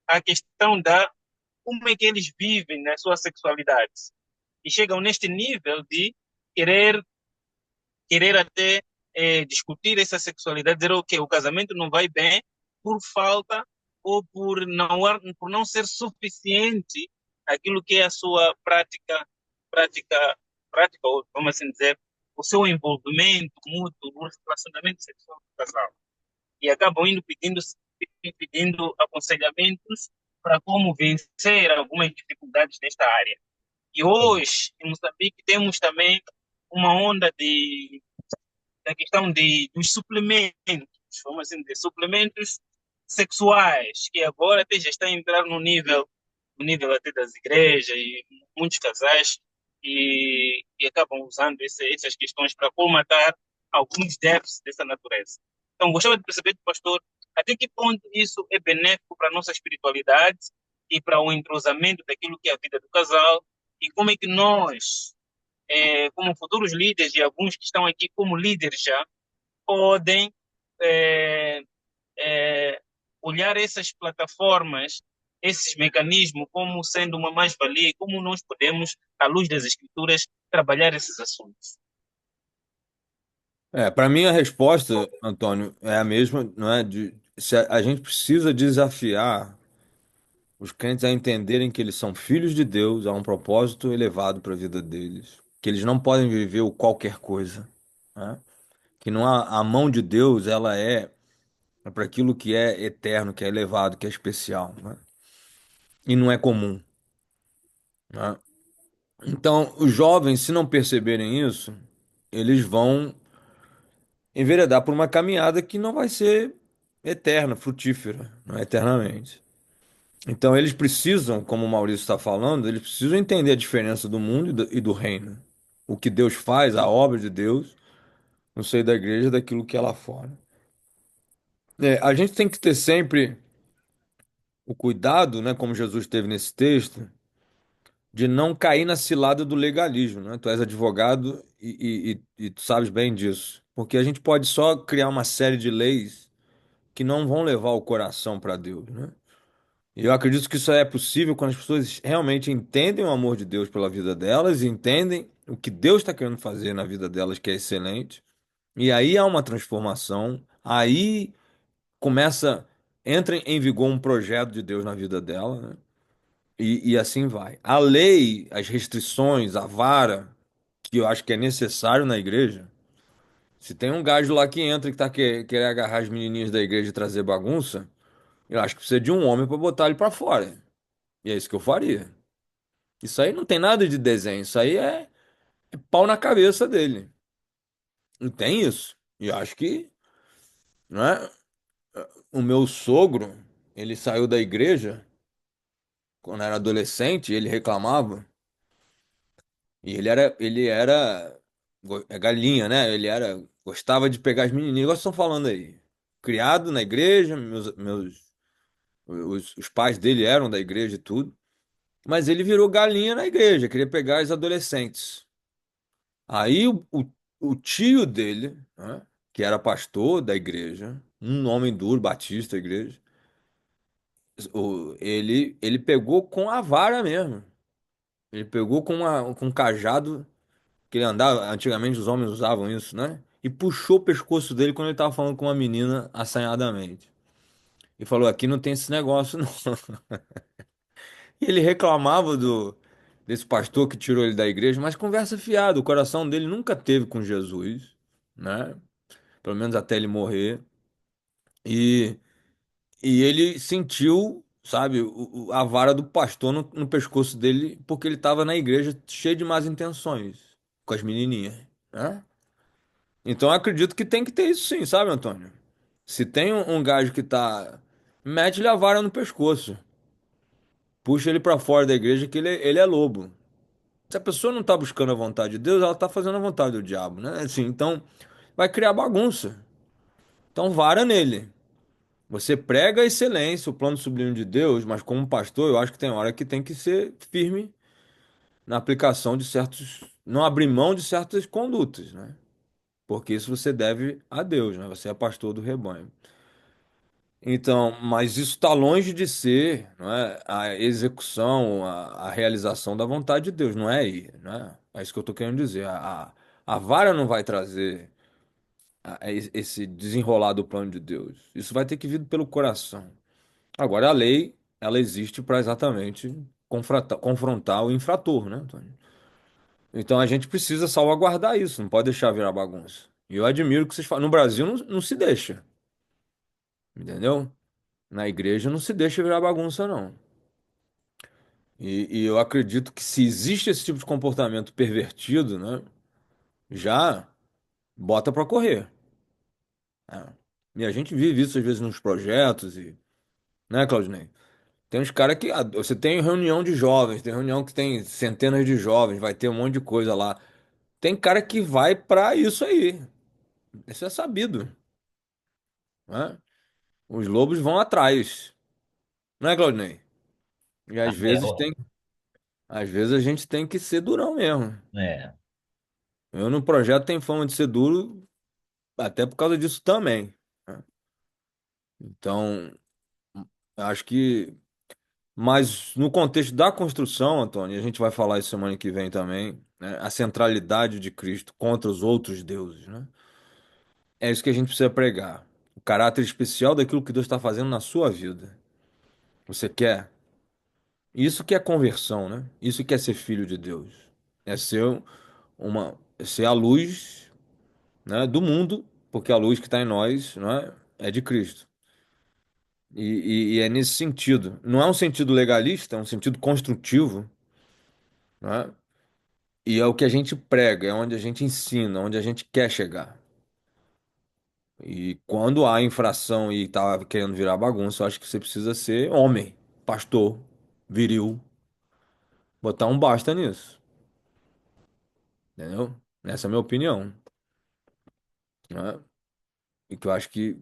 Speaker 8: à questão da como é que eles vivem na sua sexualidade. E chegam neste nível de querer, querer até discutir essa sexualidade, dizer que o casamento não vai bem por falta ou por não ser suficiente aquilo que é a sua prática, ou vamos assim dizer, o seu envolvimento mútuo no relacionamento sexual do casal. E acabam indo pedindo aconselhamentos para como vencer algumas dificuldades nesta área. E hoje, em Moçambique, temos também uma onda da questão dos suplementos, vamos assim dizer, suplementos sexuais, que agora até já está a entrar no nível até das igrejas e muitos casais e acabam usando essas questões para colmatar alguns déficits dessa natureza. Então, gostava de perceber do pastor até que ponto isso é benéfico para a nossa espiritualidade e para o entrosamento daquilo que é a vida do casal e como é que nós, como futuros líderes e alguns que estão aqui como líderes já, podem eh, eh, olhar essas plataformas, esses mecanismos como sendo uma mais-valia e como nós podemos, à luz das escrituras, trabalhar esses assuntos.
Speaker 1: Para mim a resposta, Antônio, é a mesma, não é? Se a gente precisa desafiar os crentes a entenderem que eles são filhos de Deus, há um propósito elevado para a vida deles, que eles não podem viver o qualquer coisa, né? Que não há, a mão de Deus, ela é para aquilo que é eterno, que é elevado, que é especial, né? E não é comum, né? Então, os jovens, se não perceberem isso, eles vão enveredar por uma caminhada que não vai ser eterna, frutífera, não é eternamente. Então, eles precisam, como o Maurício está falando, eles precisam entender a diferença do mundo e do reino. O que Deus faz, a obra de Deus, no seio da igreja, daquilo que é lá fora. A gente tem que ter sempre o cuidado, né, como Jesus teve nesse texto, de não cair na cilada do legalismo, né? Tu és advogado e tu sabes bem disso. Porque a gente pode só criar uma série de leis que não vão levar o coração para Deus, né? E eu acredito que isso é possível quando as pessoas realmente entendem o amor de Deus pela vida delas e entendem o que Deus está querendo fazer na vida delas, que é excelente. E aí há uma transformação, aí entra em vigor um projeto de Deus na vida dela, né? E assim vai. A lei, as restrições, a vara, que eu acho que é necessário na igreja. Se tem um gajo lá que entra que tá querendo agarrar as menininhas da igreja e trazer bagunça, eu acho que precisa de um homem para botar ele para fora. E é isso que eu faria. Isso aí não tem nada de desenho, isso aí é pau na cabeça dele. Não tem isso. E eu acho que, não é? O meu sogro, ele saiu da igreja quando era adolescente, ele reclamava, e é galinha, né? Gostava de pegar as menininhas, igual vocês estão falando aí. Criado na igreja, os pais dele eram da igreja e tudo, mas ele virou galinha na igreja, queria pegar as adolescentes. Aí o tio dele, né, que era pastor da igreja, um homem duro, batista da igreja, ele pegou com a vara mesmo. Ele pegou com um cajado que ele andava, antigamente os homens usavam isso, né? E puxou o pescoço dele quando ele estava falando com uma menina assanhadamente. E falou: aqui não tem esse negócio, não. E ele reclamava desse pastor que tirou ele da igreja, mas conversa fiada, o coração dele nunca teve com Jesus, né? Pelo menos até ele morrer. E, e ele sentiu, sabe, a vara do pastor no pescoço dele, porque ele estava na igreja cheio de más intenções com as menininhas, né? Então eu acredito que tem que ter isso sim, sabe, Antônio? Se tem um gajo que tá. Mete-lhe a vara no pescoço. Puxa ele pra fora da igreja que ele é lobo. Se a pessoa não tá buscando a vontade de Deus, ela tá fazendo a vontade do diabo, né? Assim, então vai criar bagunça. Então vara nele. Você prega a excelência, o plano sublime de Deus, mas como pastor, eu acho que tem hora que tem que ser firme na aplicação de certos. Não abrir mão de certas condutas, né? Porque isso você deve a Deus, né? Você é pastor do rebanho. Então, mas isso está longe de ser, não é, a execução, a realização da vontade de Deus, não é aí, né? É isso que eu estou querendo dizer. A vara não vai trazer esse desenrolar do plano de Deus. Isso vai ter que vir pelo coração. Agora, a lei, ela existe para exatamente confrontar o infrator, né, Antônio? Então a gente precisa salvaguardar isso, não pode deixar virar bagunça. E eu admiro que vocês falam. No Brasil não se deixa, entendeu? Na igreja não se deixa virar bagunça, não. E eu acredito que se existe esse tipo de comportamento pervertido, né, já bota pra correr, né? E a gente vive isso às vezes nos projetos e, né, Claudinei? Tem uns caras que você tem reunião de jovens, tem reunião que tem centenas de jovens, vai ter um monte de coisa lá. Tem cara que vai pra isso aí. Isso é sabido, né? Os lobos vão atrás, não é, Claudinei? E
Speaker 3: Ah,
Speaker 1: às vezes a gente tem que ser durão mesmo.
Speaker 3: é.
Speaker 1: Eu no projeto tenho fama de ser duro, até por causa disso também, né? Então, acho que. Mas no contexto da construção, Antônio, e a gente vai falar isso semana que vem também, né? A centralidade de Cristo contra os outros deuses, né? É isso que a gente precisa pregar. O caráter especial daquilo que Deus está fazendo na sua vida. Você quer? Isso que é conversão, né? Isso que é ser filho de Deus. É ser a luz, né, do mundo, porque a luz que está em nós, não é de Cristo. E é nesse sentido. Não é um sentido legalista, é um sentido construtivo, né? E é o que a gente prega, é onde a gente ensina, onde a gente quer chegar. E quando há infração e tá querendo virar bagunça, eu acho que você precisa ser homem, pastor, viril, botar um basta nisso, entendeu? Essa é a minha opinião, né? E que eu acho que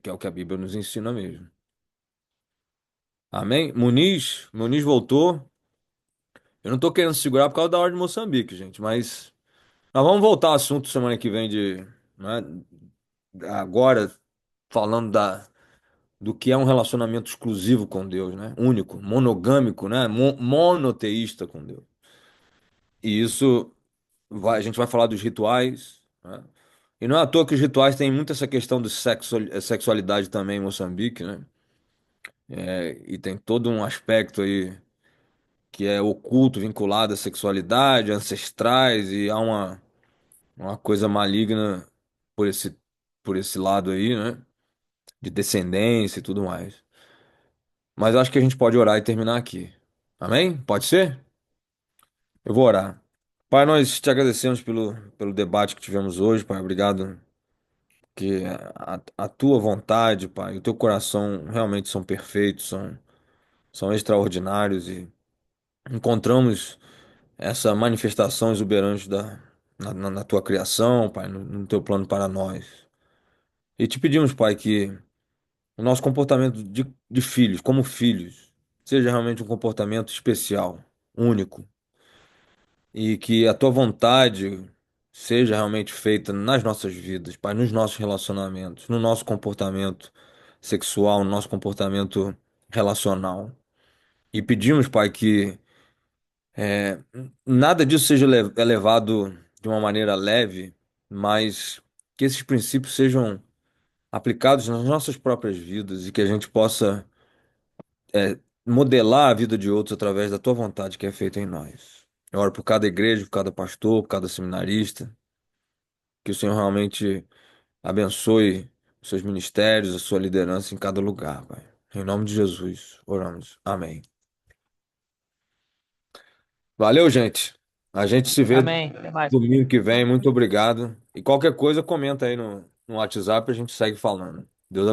Speaker 1: é o que a Bíblia nos ensina mesmo. Amém? Muniz voltou. Eu não tô querendo segurar por causa da hora de Moçambique, gente, mas nós vamos voltar ao assunto semana que vem né, agora falando do que é um relacionamento exclusivo com Deus, né? Único, monogâmico, né? Monoteísta com Deus. E a gente vai falar dos rituais, né? E não é à toa que os rituais têm muito essa questão de sexualidade também em Moçambique, né? E tem todo um aspecto aí que é oculto, vinculado à sexualidade, ancestrais, e há uma coisa maligna por esse lado aí, né? De descendência e tudo mais. Mas eu acho que a gente pode orar e terminar aqui. Amém? Pode ser? Eu vou orar. Pai, nós te agradecemos pelo debate que tivemos hoje, Pai. Obrigado que a tua vontade, Pai, o teu coração realmente são perfeitos, são extraordinários e encontramos essa manifestação exuberante na tua criação, Pai, no teu plano para nós. E te pedimos, Pai, que o nosso comportamento de filhos, como filhos, seja realmente um comportamento especial, único, e que a tua vontade seja realmente feita nas nossas vidas, Pai, nos nossos relacionamentos, no nosso comportamento sexual, no nosso comportamento relacional. E pedimos, Pai, que nada disso seja levado de uma maneira leve, mas que esses princípios sejam aplicados nas nossas próprias vidas e que a gente possa modelar a vida de outros através da tua vontade que é feita em nós. Eu oro por cada igreja, por cada pastor, por cada seminarista, que o Senhor realmente abençoe os seus ministérios, a sua liderança em cada lugar, Pai. Em nome de Jesus, oramos. Amém. Valeu, gente. A gente se vê
Speaker 4: Amém. Até mais.
Speaker 1: domingo que vem. Muito obrigado. E qualquer coisa, comenta aí no WhatsApp, a gente segue falando. Deus abençoe.